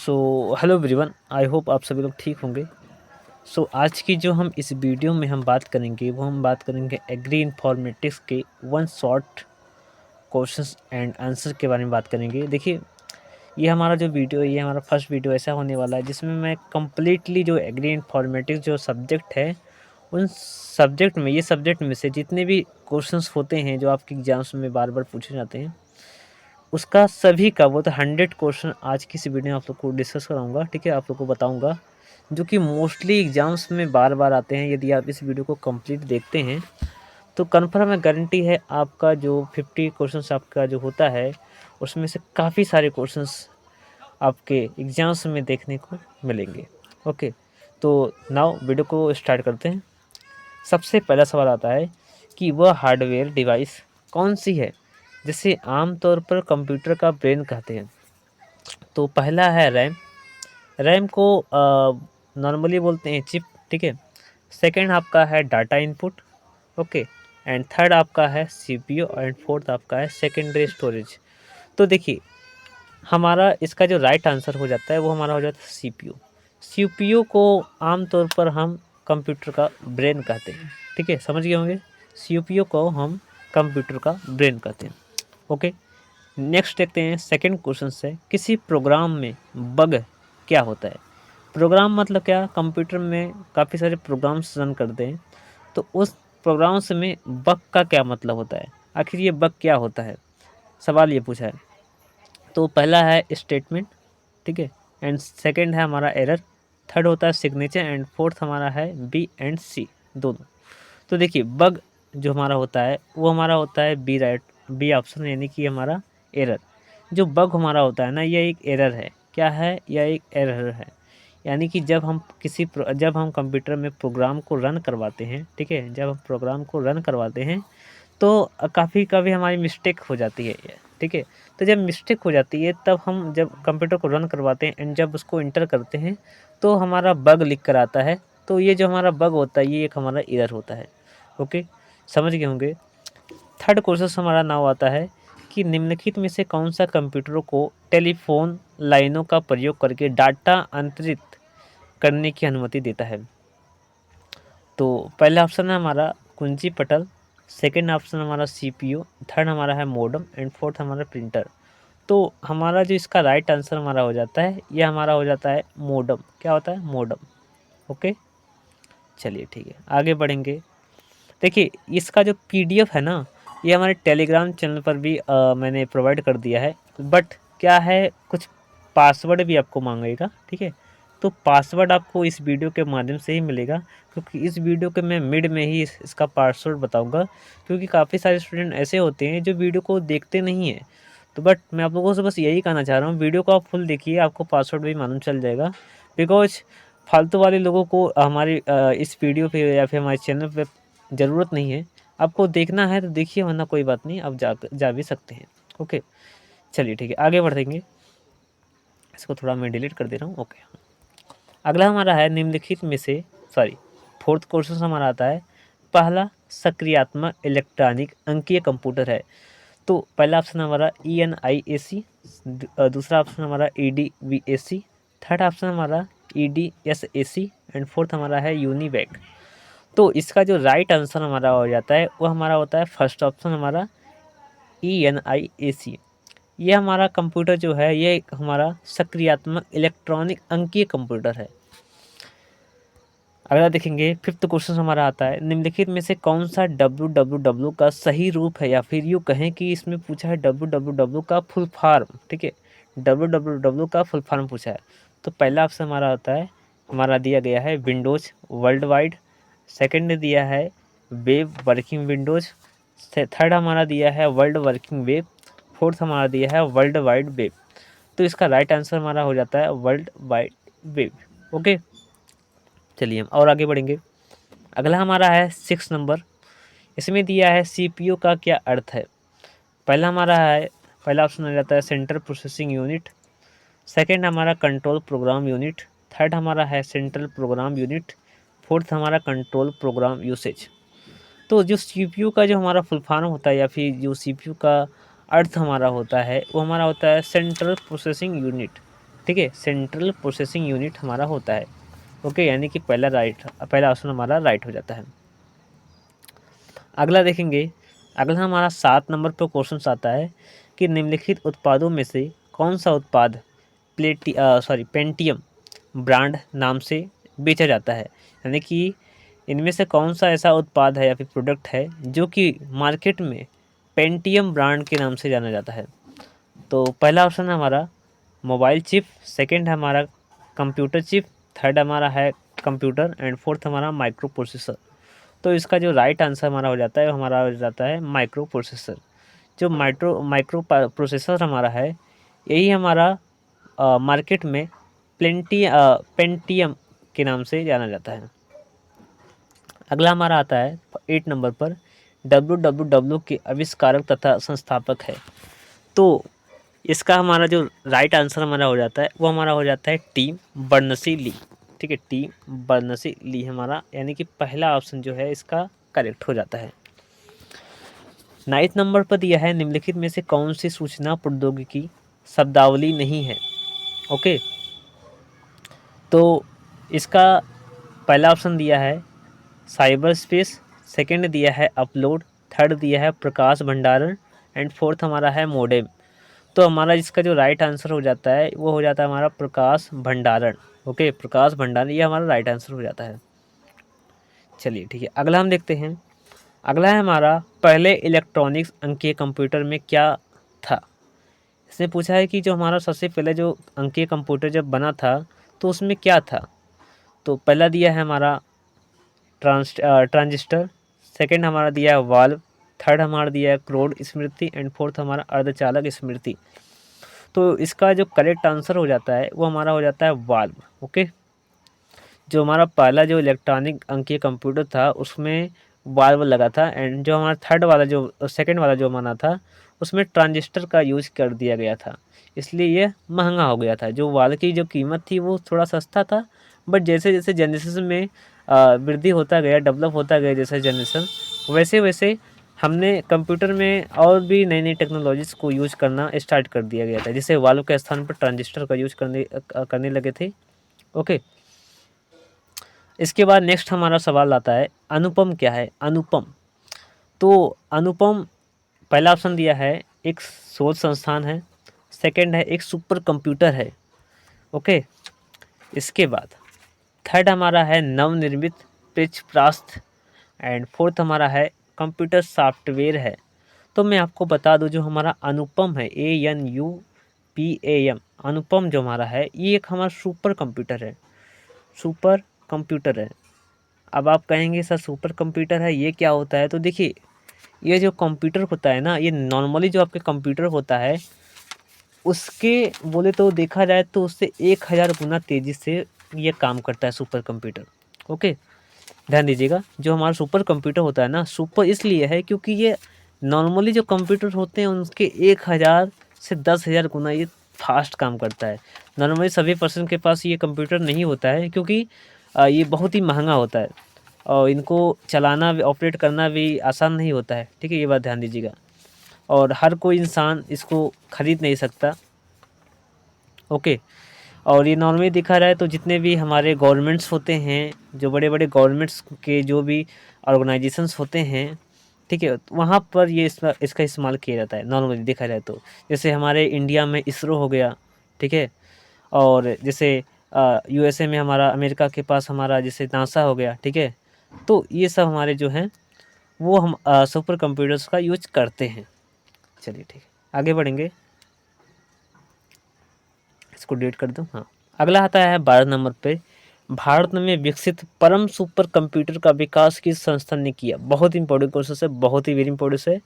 So hello everyone, I hope आप सभी लोग ठीक होंगे। आज की जो हम इस वीडियो में हम बात करेंगे वो हम बात करेंगे एग्री इन्फॉर्मेटिक्स के one shot questions and answer के बारे में बात करेंगे। देखिए, ये हमारा जो वीडियो है ये हमारा फर्स्ट वीडियो ऐसा होने वाला है जिसमें मैं कम्प्लीटली जो एग्री इन्फॉर्मेटिक्स जो सब्जेक्ट है उन सब्जेक्ट में से जितने भी क्वेश्चंस होते हैं जो आपके एग्जाम्स में बार बार पूछे जाते हैं उसका सभी का वो तो 100 क्वेश्चन आज की इस वीडियो में आप लोग को डिस्कस कराऊंगा। ठीक है, आप लोग को बताऊंगा जो कि मोस्टली एग्जाम्स में बार बार आते हैं। यदि आप इस वीडियो को कंप्लीट देखते हैं तो कन्फर्म है, गारंटी है आपका जो 50 क्वेश्चंस आपका जो होता है उसमें से काफ़ी सारे क्वेश्चंस आपके एग्जाम्स में देखने को मिलेंगे। ओके, तो नाउ वीडियो को स्टार्ट करते हैं। सबसे पहला सवाल आता है कि वह हार्डवेयर डिवाइस कौन सी है जिसे आमतौर पर कंप्यूटर का ब्रेन कहते हैं। तो पहला है रैम। रैम को नॉर्मली बोलते हैं चिप। ठीक है, सेकंड आपका है data input. Okay, and third आपका है सीपीयू एंड फोर्थ आपका है सेकेंडरी स्टोरेज। तो देखिए, हमारा इसका जो राइट आंसर हो जाता है वो हमारा हो जाता है सीपीयू। सीपीयू को आमतौर पर हम कंप्यूटर का ब्रेन कहते हैं। ठीक है, समझ गए होंगे, सीपीयू को हम कंप्यूटर का ब्रेन कहते हैं। ओके, नेक्स्ट देखते हैं सेकंड क्वेश्चन से, किसी प्रोग्राम में बग क्या होता है। प्रोग्राम मतलब क्या, कंप्यूटर में काफ़ी सारे प्रोग्राम्स रन करते हैं तो उस प्रोग्राम्स में बग का क्या मतलब होता है, आखिर ये बग क्या होता है, सवाल ये पूछा है। तो पहला है स्टेटमेंट। ठीक है, एंड सेकंड है हमारा एरर, थर्ड होता है सिग्नेचर एंड फोर्थ हमारा है बी एंड सी दोनों। तो देखिए, बग जो हमारा होता है वो हमारा होता है बी, राइट, बी ऑप्शन, यानी कि हमारा एरर। जो बग हमारा होता है ना, ये एक एरर है। क्या है, यह एक एरर है। यानी कि जब हम कंप्यूटर में प्रोग्राम को रन करवाते हैं, ठीक है, जब हम प्रोग्राम को रन करवाते हैं तो काफ़ी कभी हमारी मिस्टेक हो जाती है। ठीक है, तो जब मिस्टेक हो जाती है तब हम जब कंप्यूटर को रन करवाते हैं एंड जब उसको इंटर करते हैं तो हमारा बग लिख कर आता है। तो ये जो हमारा बग होता है ये एक हमारा एरर होता है। ओके, समझ गए होंगे। थर्ड क्वेश्चन हमारा नाम आता है कि निम्नलिखित में से कौन सा कंप्यूटरों को टेलीफोन लाइनों का प्रयोग करके डाटा अंतरित करने की अनुमति देता है। तो पहला ऑप्शन है हमारा कुंजी पटल, सेकंड ऑप्शन हमारा सीपीयू, थर्ड हमारा है मॉडेम एंड फोर्थ हमारा प्रिंटर। तो हमारा जो इसका राइट आंसर हमारा हो जाता है ये हमारा हो जाता है मॉडेम। क्या होता है, मॉडेम। ओके, चलिए ठीक है, आगे बढ़ेंगे। देखिए, इसका जो पीडीएफ है ना ये हमारे टेलीग्राम चैनल पर भी मैंने प्रोवाइड कर दिया है। बट क्या है, कुछ पासवर्ड भी आपको मांगेगा। ठीक है, तो पासवर्ड आपको इस वीडियो के माध्यम से ही मिलेगा, क्योंकि इस वीडियो के मैं मिड में ही इसका पासवर्ड बताऊंगा। क्योंकि काफ़ी सारे स्टूडेंट ऐसे होते हैं जो वीडियो को देखते नहीं हैं। तो बट मैं आप लोगों से बस यही कहना चाह रहा हूँ, वीडियो को आप फुल देखिए, आपको पासवर्ड भी मालूम चल जाएगा। बिकॉज फालतू वाले लोगों को हमारी इस वीडियो पे या फिर हमारे चैनल पे ज़रूरत नहीं है। आपको देखना है तो देखिए, वरना कोई बात नहीं, आप जा भी सकते हैं। ओके, चलिए ठीक है, आगे बढ़ेंगे। इसको थोड़ा मैं डिलीट कर दे रहा हूँ। ओके, अगला हमारा है निम्नलिखित में से, सॉरी, फोर्थ क्वेश्चन हमारा आता है, पहला सक्रियात्मक इलेक्ट्रॉनिक अंकीय कंप्यूटर है। तो पहला ऑप्शन हमारा ENIAC, दूसरा ऑप्शन हमारा EDVAC, थर्ड ऑप्शन हमारा EDSAC एंड फोर्थ हमारा है यूनिवैक। तो इसका जो राइट आंसर हमारा हो जाता है वो हमारा होता है फर्स्ट ऑप्शन हमारा ENIAC। ये हमारा कंप्यूटर जो है ये एक हमारा सक्रियात्मक इलेक्ट्रॉनिक अंकीय कंप्यूटर है। अगला देखेंगे, फिफ्थ क्वेश्चन हमारा आता है, निम्नलिखित में से कौन सा www का सही रूप है, या फिर यूँ कहें कि इसमें पूछा है www का फुल फॉर्म। ठीक है, www का फुल फॉर्म पूछा है। तो पहला ऑप्शन हमारा होता है, हमारा दिया गया है विंडोज़ वर्ल्ड वाइड, सेकेंड दिया है वेब वर्किंग विंडोज़, थर्ड हमारा दिया है वर्ल्ड वर्किंग वेब, फोर्थ हमारा दिया है वर्ल्ड वाइड वेब। तो इसका राइट आंसर हमारा हो जाता है वर्ल्ड वाइड वेब। ओके, चलिए हम और आगे बढ़ेंगे। अगला हमारा है 6 नंबर। इसमें दिया है सीपीयू का क्या अर्थ है। पहला ऑप्शन हो जाता है सेंट्रल प्रोसेसिंग यूनिट, सेकंड हमारा कंट्रोल प्रोग्राम यूनिट, थर्ड हमारा है सेंट्रल प्रोग्राम यूनिट, फोर्थ हमारा कंट्रोल प्रोग्राम यूसेज। तो जो सीपीयू का जो हमारा फुल फॉर्म होता है या फिर जो सीपीयू का अर्थ हमारा होता है वो हमारा होता है सेंट्रल प्रोसेसिंग यूनिट। ठीक है, सेंट्रल प्रोसेसिंग यूनिट हमारा होता है। ओके, यानी कि पहला ऑप्शन हमारा राइट हो जाता है। अगला देखेंगे, अगला हमारा 7 नंबर पर क्वेश्चन आता है कि निम्नलिखित उत्पादों में से कौन सा उत्पाद पेंटियम ब्रांड नाम से बेचा जाता है। यानी कि इनमें से कौन सा ऐसा उत्पाद है या फिर प्रोडक्ट है जो कि मार्केट में पेंटियम ब्रांड के नाम से जाना जाता है। तो पहला ऑप्शन है हमारा मोबाइल चिप, सेकंड है हमारा कंप्यूटर चिप, थर्ड हमारा है कंप्यूटर एंड फोर्थ हमारा माइक्रो प्रोसेसर। तो इसका जो राइट आंसर हमारा हो जाता है वो हमारा हो जाता है माइक्रो प्रोसेसर। जो माइक्रो प्रोसेसर हमारा है, यही हमारा मार्केट में पेंटियम के नाम से जाना जाता है। अगला हमारा आता है 8 नंबर पर, WWW के आविष्कारक तथा संस्थापक है। तो इसका हमारा जो राइट आंसर हमारा हो जाता है वो हमारा हो जाता है टीम बर्नसी ली। ठीक है, टीम बर्नसी ली हमारा, यानी कि पहला ऑप्शन जो है इसका करेक्ट हो जाता है। 9 नंबर पर दिया है निम्नलिखित में से कौन सी सूचना प्रौद्योगिकी शब्दावली नहीं है। ओके, तो इसका पहला ऑप्शन दिया है साइबर स्पेस, सेकेंड दिया है अपलोड, थर्ड दिया है प्रकाश भंडारण एंड फोर्थ हमारा है मोडेम। तो हमारा इसका जो राइट आंसर हो जाता है वो हो जाता है हमारा प्रकाश भंडारण। ओके, प्रकाश भंडारण ये हमारा राइट आंसर हो जाता है। चलिए ठीक है, अगला हम देखते हैं। अगला है हमारा पहले इलेक्ट्रॉनिक्स अंकीय कंप्यूटर में क्या था। इसने पूछा है कि जो हमारा सबसे पहले जो अंकीय कंप्यूटर जब बना था तो उसमें क्या था। तो पहला दिया है हमारा ट्रांजिस्टर, सेकंड हमारा दिया है वाल्व, थर्ड हमारा दिया है क्रोड स्मृति एंड फोर्थ हमारा अर्धचालक स्मृति। तो इसका जो करेक्ट आंसर हो जाता है वो हमारा हो जाता है वाल्व। ओके, जो हमारा पहला जो इलेक्ट्रॉनिक अंकीय कंप्यूटर था उसमें वाल्व लगा था एंड जो हमारा थर्ड वाला जो सेकंड वाला जो माना था उसमें ट्रांजिस्टर का यूज कर दिया गया था, इसलिए ये महंगा हो गया था। जो वाल्व की जो कीमत थी वो थोड़ा सस्ता था, बट जैसे जैसे जनरेशन में वृद्धि होता गया, डेवलप होता गया जैसे जनरेशन, वैसे वैसे हमने कंप्यूटर में और भी नई नई टेक्नोलॉजीज़ को यूज करना स्टार्ट कर दिया गया था, जैसे वाल्व के स्थान पर ट्रांजिस्टर का यूज करने लगे थे। ओके, इसके बाद नेक्स्ट हमारा सवाल आता है अनुपम क्या है। अनुपम, तो अनुपम पहला ऑप्शन दिया है एक शोध संस्थान है, सेकंड है एक सुपर कंप्यूटर है। ओके, इसके बाद थर्ड हमारा है नवनिर्मित पृष्ठप्रास्त एंड फोर्थ हमारा है कंप्यूटर सॉफ्टवेयर है। तो मैं आपको बता दूं जो हमारा अनुपम है ANUPAM, अनुपम जो हमारा है ये एक हमारा सुपर कंप्यूटर है। सुपर कंप्यूटर है। अब आप कहेंगे सर सुपर कंप्यूटर है ये क्या होता है। तो देखिए, ये जो कंप्यूटर होता है ना, ये नॉर्मली जो आपके कंप्यूटर होता है उसके बोले तो देखा जाए तो उससे 1000 गुना तेज़ी से ये काम करता है सुपर कंप्यूटर। ओके, ध्यान दीजिएगा, जो हमारा सुपर कंप्यूटर होता है ना, सुपर इसलिए है क्योंकि ये नॉर्मली जो कंप्यूटर होते हैं उनके 1000 से 10,000 गुना ये फास्ट काम करता है। नॉर्मली सभी पर्सन के पास ये कंप्यूटर नहीं होता है क्योंकि ये बहुत ही महंगा होता है और इनको चलाना भी, ऑपरेट करना भी आसान नहीं होता है। ठीक है, ये बात ध्यान दीजिएगा, और हर कोई इंसान इसको खरीद नहीं सकता। ओके, और ये नॉर्मली देखा जाए तो जितने भी हमारे गवर्नमेंट्स होते हैं, जो बड़े बड़े गवर्नमेंट्स के जो भी ऑर्गेनाइजेशंस होते हैं, ठीक है, तो वहाँ पर ये इसका इस्तेमाल किया जाता है नॉर्मली देखा जाए तो। जैसे हमारे इंडिया में इसरो हो गया, ठीक है, और जैसे USA में हमारा, अमेरिका के पास हमारा जैसे नासा हो गया, ठीक है। तो ये सब हमारे जो हैं वो हम सुपर कंप्यूटर्स का यूज करते हैं। चलिए ठीक है, आगे बढ़ेंगे, इसको डिलीट कर दूँ। हाँ, अगला आता है 12 नंबर पे, भारत में विकसित परम सुपर कंप्यूटर का विकास किस संस्था ने किया। बहुत इंपॉर्टेंट क्वेश्चन है, बहुत ही वेरी इंपॉर्टेंट है।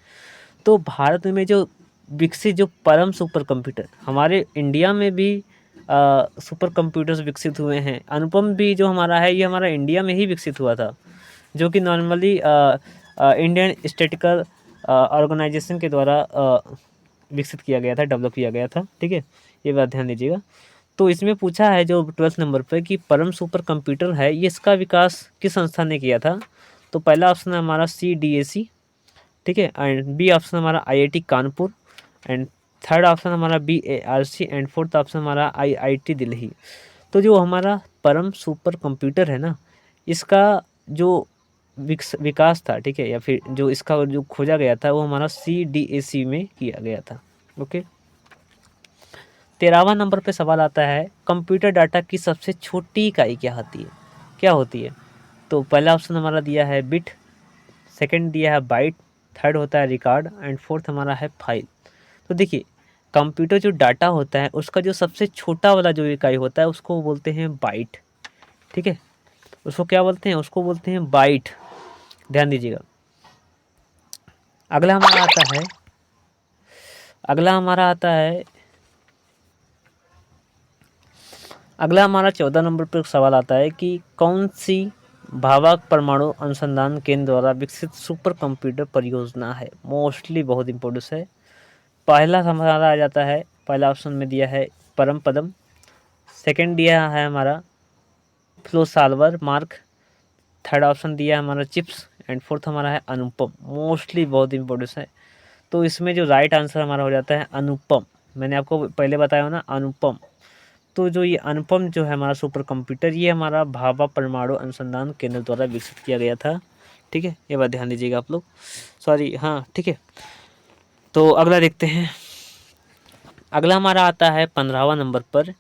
तो भारत में जो विकसित जो परम सुपर कंप्यूटर, हमारे इंडिया में भी सुपर कंप्यूटर्स विकसित हुए हैं। अनुपम भी जो हमारा है ये हमारा इंडिया में ही विकसित हुआ था, जो कि नॉर्मली इंडियन स्टैटिस्टिकल ऑर्गेनाइजेशन के द्वारा विकसित किया गया था, डेवलप किया गया था। ठीक है, ये बात ध्यान दीजिएगा। तो इसमें पूछा है जो 12th नंबर पर कि परम सुपर कंप्यूटर है ये इसका विकास किस संस्था ने किया था। तो पहला ऑप्शन है हमारा CDAC, ठीक है, एंड बी ऑप्शन हमारा IIT Kanpur and third option हमारा BARC एंड फोर्थ ऑप्शन हमारा IIT दिल्ली। तो जो हमारा परम सुपर कंप्यूटर है ना, इसका जो विकास था, ठीक है, या फिर जो इसका जो खोजा गया था वो हमारा CDAC में किया गया था। ओके। 13वां नंबर पे सवाल आता है, कंप्यूटर डाटा की सबसे छोटी इकाई क्या होती है? क्या होती है? तो पहला ऑप्शन हमारा दिया है बिट, सेकंड दिया है बाइट, थर्ड होता है रिकॉर्ड एंड फोर्थ हमारा है फाइल। तो देखिए, कंप्यूटर जो डाटा होता है उसका जो सबसे छोटा वाला जो इकाई होता है उसको बोलते हैं बाइट। ठीक है, उसको क्या बोलते हैं? उसको बोलते हैं बाइट। ध्यान दीजिएगा। अगला हमारा आता है अगला हमारा आता है अगला हमारा 14 नंबर पर सवाल आता है कि कौन सी भाभा परमाणु अनुसंधान केंद्र द्वारा विकसित सुपर कंप्यूटर परियोजना है? मोस्टली बहुत इंपॉर्टेंट है। पहला हमारा आ जाता है, पहला ऑप्शन में दिया है परम पदम, सेकंड दिया है हमारा flow solver mark, third option दिया है हमारा चिप्स एंड फोर्थ हमारा है अनुपम। मोस्टली बहुत इंपॉर्टेंट है। तो इसमें जो राइट आंसर हमारा हो जाता है अनुपम। मैंने आपको पहले बताया ना, अनुपम। तो जो ये अनुपम जो है हमारा सुपर कंप्यूटर, ये हमारा भाभा परमाणु अनुसंधान केंद्र द्वारा विकसित किया गया था। ठीक है, ये बात ध्यान दीजिएगा आप लोग। सॉरी, हाँ ठीक है। तो अगला देखते हैं। अगला हमारा आता है 15वां नंबर पर,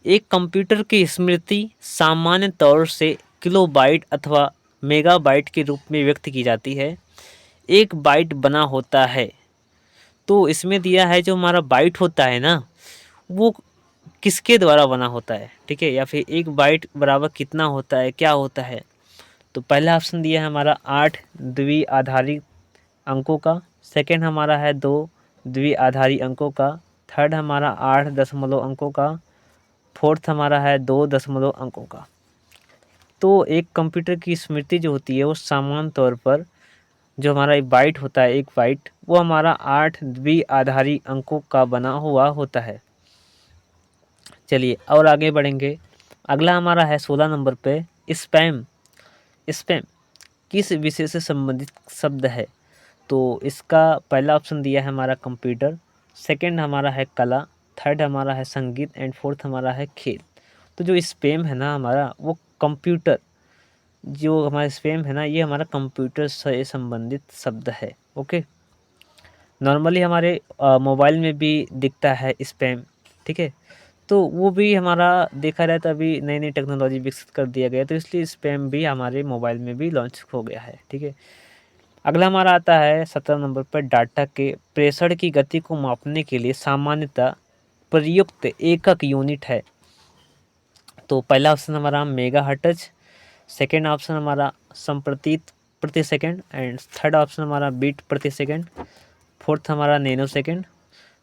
एक कंप्यूटर की स्मृति सामान्य तौर से किलोबाइट अथवा मेगाबाइट के रूप में व्यक्त की जाती है। एक बाइट बना होता है, तो इसमें दिया है जो हमारा बाइट होता है ना, वो किसके द्वारा बना होता है? ठीक है, या फिर एक बाइट बराबर कितना होता है, क्या होता है? तो पहला ऑप्शन दिया है हमारा 8 द्विआधारी अंकों का, सेकंड हमारा है 2 द्विआधारी अंकों का, थर्ड हमारा 8 दशमलव अंकों का, फोर्थ हमारा है 2 दशमलव अंकों का। तो एक कंप्यूटर की स्मृति जो होती है वो सामान्य तौर पर जो हमारा एक बाइट होता है, एक बाइट, वो हमारा 8 द्विआधारी अंकों का बना हुआ होता है। चलिए और आगे बढ़ेंगे। अगला हमारा है 16 नंबर पे, स्पैम। स्पैम किस विषय से संबंधित शब्द है? तो इसका पहला ऑप्शन दिया है हमारा कंप्यूटर, सेकंड हमारा है कला, थर्ड हमारा है संगीत एंड फोर्थ हमारा है खेल। तो जो स्पैम है ना हमारा, वो कंप्यूटर, जो हमारा स्पैम है ना, ये हमारा कंप्यूटर से संबंधित शब्द है। ओके। नॉर्मली हमारे मोबाइल में भी दिखता है स्पैम। ठीक है, तो वो भी हमारा देखा जाए तो अभी नई नई टेक्नोलॉजी विकसित कर दिया गया, तो इसलिए स्पैम भी हमारे मोबाइल में भी लॉन्च हो गया है। ठीक है। अगला हमारा आता है 17 नंबर पर, डाटा के प्रेषण की गति को मापने के लिए सामान्यतः प्रयुक्त एकक यूनिट है। तो पहला ऑप्शन हमारा मेगा हर्ट्ज, सेकेंड ऑप्शन हमारा संप्रतीत प्रति सेकंड एंड थर्ड ऑप्शन हमारा बीट प्रति सेकंड, फोर्थ हमारा नैनो सेकंड।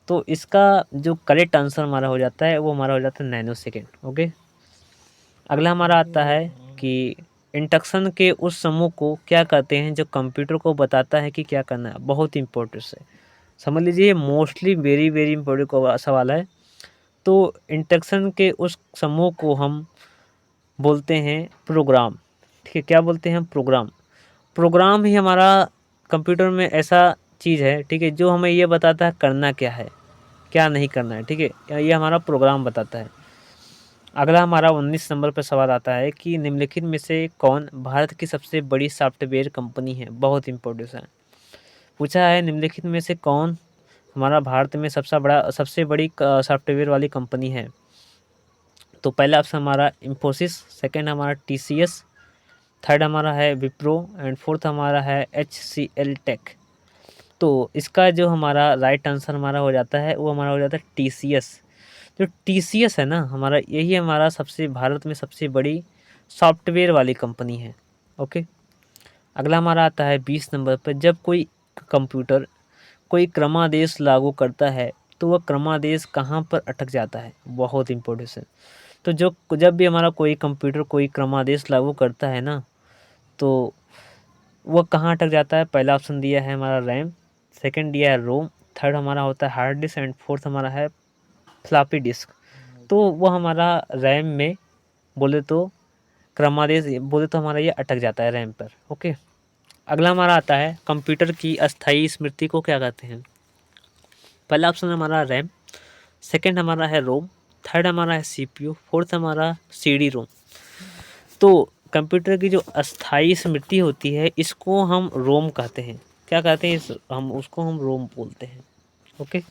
तो इसका जो करेक्ट आंसर हमारा हो जाता है वो हमारा हो जाता है नैनो सेकंड। ओके। अगला हमारा आता है कि इंस्ट्रक्शन के उस समूह को क्या कहते हैं जो कंप्यूटर को बताता है कि क्या करना है? बहुत इंपॉर्टेंट है, समझ लीजिए, मोस्टली वेरी वेरी इंपॉर्टेंट सवाल है। तो इंस्ट्रक्शन के उस समूह को हम बोलते हैं प्रोग्राम। ठीक है, क्या बोलते हैं? प्रोग्राम। प्रोग्राम ही हमारा कंप्यूटर में ऐसा चीज़ है, ठीक है, जो हमें ये बताता है करना क्या है, क्या नहीं करना है। ठीक है, ये हमारा प्रोग्राम बताता है। अगला हमारा 19 नंबर पर सवाल आता है कि निम्नलिखित में से कौन भारत की सबसे बड़ी सॉफ्टवेयर कंपनी है? बहुत इंपॉर्टेंट है। पूछा है निम्नलिखित में से कौन हमारा भारत में सबसे बड़ी सॉफ्टवेयर वाली कंपनी है? तो पहला ऑप्शन हमारा इंफोसिस, सेकंड हमारा TCS, थर्ड हमारा है विप्रो एंड फोर्थ हमारा है HCL टेक। तो इसका जो हमारा राइट आंसर हमारा हो जाता है वो हमारा हो जाता है TCS। जो TCS है ना हमारा, यही हमारा सबसे भारत में सबसे बड़ी सॉफ्टवेयर वाली कंपनी है। ओके। अगला हमारा आता है 20 नंबर पर, जब कोई कंप्यूटर कोई क्रमादेश लागू करता है तो वह क्रमादेश कहाँ पर अटक जाता है? बहुत इंपॉर्टेंट है। तो जो जब भी हमारा कोई कंप्यूटर कोई क्रमादेश लागू करता है ना, तो वह कहाँ अटक जाता है? पहला ऑप्शन दिया है हमारा रैम, सेकंड दिया है रोम, थर्ड हमारा होता है हार्ड डिस्क एंड फोर्थ हमारा है फ्लॉपी डिस्क। तो वो हमारा रैम में बोले तो क्रमादेश बोले तो हमारा ये अटक जाता है रैम पर। ओके। अगला हमारा आता है कंप्यूटर की अस्थायी स्मृति को क्या कहते हैं? पहला ऑप्शन हमारा रैम, सेकंड हमारा है रोम, थर्ड हमारा है सीपीयू, फोर्थ हमारा सीडी रोम। तो कंप्यूटर की जो अस्थायी स्मृति होती है इसको हम रोम कहते हैं। क्या कहते हैं हम उसको हम रोम बोलते हैं। ओके,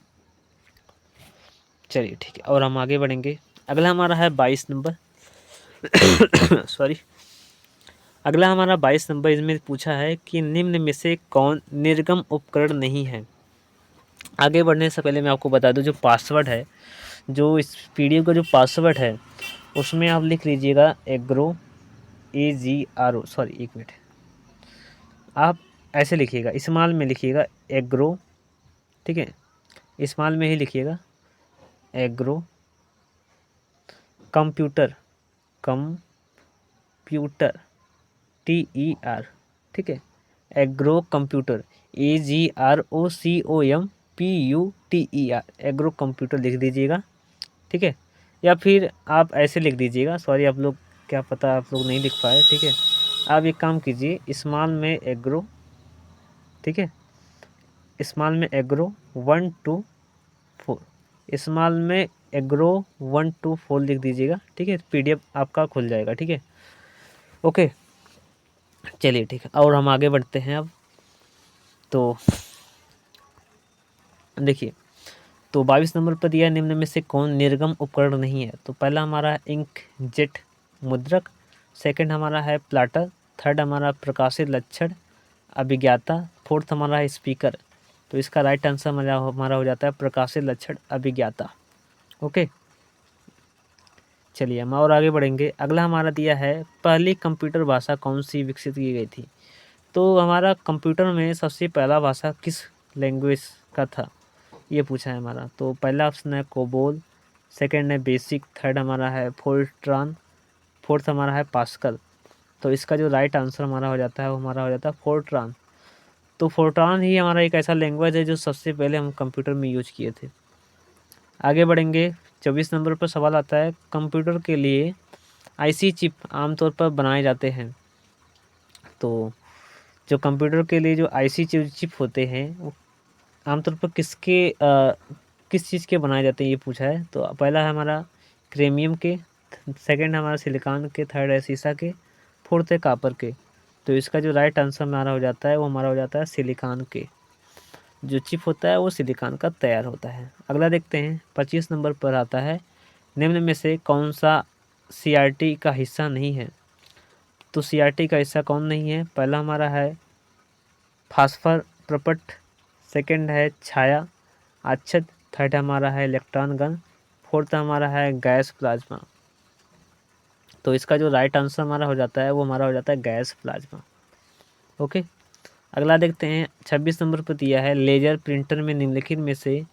चलिए ठीक है, और हम आगे बढ़ेंगे। अगला हमारा है 22 नंबर सॉरी, अगला हमारा 22 नंबर। इसमें पूछा है कि निम्न में से कौन निर्गम उपकरण नहीं है। आगे बढ़ने से पहले मैं आपको बता दूं, जो पासवर्ड है, जो इस पीडीएफ का जो पासवर्ड है उसमें आप लिख लीजिएगा एग्रो, AGRO, सॉरी एक मिनट, आप ऐसे लिखिएगा, स्मॉल में लिखिएगा एग्रो, ठीक है, स्मॉल में ही लिखिएगा एग्रो कंप्यूटर, कंप्यूटर TER, ठीक है, agro computer AGROCOMPUTER, agro computer लिख दीजिएगा, ठीक है। या फिर आप ऐसे लिख दीजिएगा, सॉरी आप लोग, क्या पता आप लोग नहीं लिख पाए, ठीक है। आप एक काम कीजिए, स्मॉल में एग्रो, ठीक है, स्मॉल में एग्रो 124, स्मॉल में एग्रो 124 लिख दीजिएगा, ठीक है। पीडीएफ आपका खुल जाएगा, ठीक है। ओके, चलिए ठीक है, और हम आगे बढ़ते हैं अब। तो देखिए, तो 22 नंबर पर दिया निम्न में से कौन निर्गम उपकरण नहीं है। तो पहला हमारा है इंक जेट मुद्रक, सेकंड हमारा है प्लाटर, थर्ड हमारा प्रकाशित लक्षण अभिज्ञाता, फोर्थ हमारा है स्पीकर। तो इसका राइट आंसर हमारा हो जाता है प्रकाशित लक्षण अभिज्ञाता। ओके, चलिए हम और आगे बढ़ेंगे। अगला हमारा दिया है पहली कंप्यूटर भाषा कौन सी विकसित की गई थी। तो हमारा कंप्यूटर में सबसे पहला भाषा किस लैंग्वेज का था, ये पूछा है हमारा। तो पहला ऑप्शन है कोबोल, सेकंड है बेसिक, थर्ड हमारा है फोर्ट्रान, फोर्थ हमारा है पास्कल। तो इसका जो राइट आंसर हमारा हो जाता है वो हमारा हो जाता है फोर्ट्रान। तो फोर्ट्रान ही हमारा एक ऐसा लैंग्वेज है जो सबसे पहले हम कंप्यूटर में यूज किए थे। आगे बढ़ेंगे, 24 नंबर पर सवाल आता है कंप्यूटर के लिए आईसी चिप आमतौर पर बनाए जाते हैं। तो जो कंप्यूटर के लिए जो आईसी चिप होते हैं वो आमतौर पर किस चीज़ के बनाए जाते हैं, ये पूछा है। तो पहला है हमारा क्रेमियम के, सेकंड है हमारा सिलिकॉन के, थर्ड है सीसा के, फोर्थ है कॉपर के। तो इसका जो राइट आंसर हमारा हो जाता है वो हमारा हो जाता है सिलिकॉन के। जो चिप होता है वो सिलिकॉन का तैयार होता है। अगला देखते हैं, 25 नंबर पर आता है निम्न में से कौन सा सीआरटी का हिस्सा नहीं है। तो सीआरटी का हिस्सा कौन नहीं है। पहला हमारा है फास्फर प्रपट, सेकंड है छाया आच्छद, थर्ड हमारा है इलेक्ट्रॉन गन, फोर्थ हमारा है गैस प्लाज्मा। तो इसका जो राइट आंसर हमारा हो जाता है वो हमारा हो जाता है गैस प्लाज्मा। ओके, अगला देखते हैं, 26 नंबर पर दिया है लेजर प्रिंटर में निम्नलिखित में से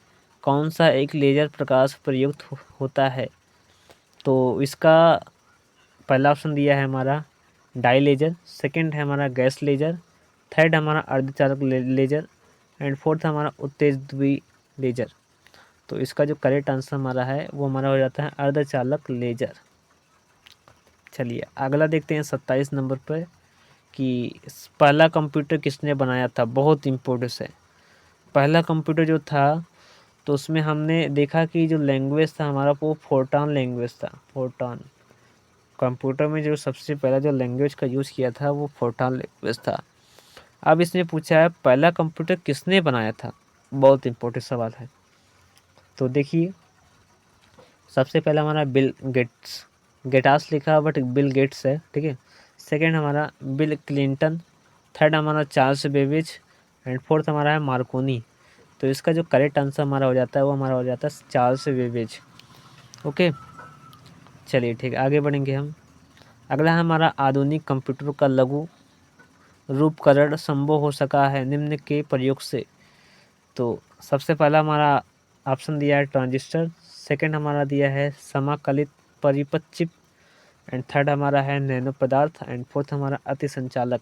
कौन सा एक लेजर प्रकाश प्रयुक्त होता है। तो इसका पहला ऑप्शन दिया है हमारा डाई लेजर, सेकंड है हमारा गैस लेजर, थर्ड हमारा अर्धचालक लेजर एंड फोर्थ हमारा उत्तेजद्वी लेजर। तो इसका जो करेक्ट आंसर हमारा है वो हमारा हो जाता है अर्धचालक लेजर। चलिए अगला देखते हैं 27 नंबर पर कि पहला कंप्यूटर किसने बनाया था। बहुत इम्पोर्टेंट है। पहला कंप्यूटर जो था तो उसमें हमने देखा कि जो लैंग्वेज था हमारा वो फोर्ट्रान लैंग्वेज था। फोर्ट्रान कंप्यूटर में जो सबसे पहला जो लैंग्वेज का यूज़ किया था वो फोर्ट्रान लैंग्वेज था। अब इसने पूछा है पहला कंप्यूटर किसने बनाया था। बहुत इम्पोर्टेंट सवाल है। तो देखिए, सबसे पहला हमारा बिल गेट्स, गेटास लिखा बट बिल गेट्स है, ठीक है। सेकंड हमारा बिल क्लिंटन, थर्ड हमारा चार्ल्स बेबेज एंड फोर्थ हमारा है मार्कोनी। तो इसका जो करेक्ट आंसर हमारा हो जाता है वो हमारा हो जाता है चार्ल्स बेबेज। ओके, चलिए ठीक है, आगे बढ़ेंगे हम। अगला है हमारा आधुनिक कंप्यूटर का लघु रूपकरण संभव हो सका है निम्न के प्रयोग से। तो सबसे पहला हमारा ऑप्शन दिया है ट्रांजिस्टर, सेकंड हमारा दिया है समाकलित परिपथ चिप एंड थर्ड हमारा है नैनो पदार्थ एंड फोर्थ हमारा अति संचालक।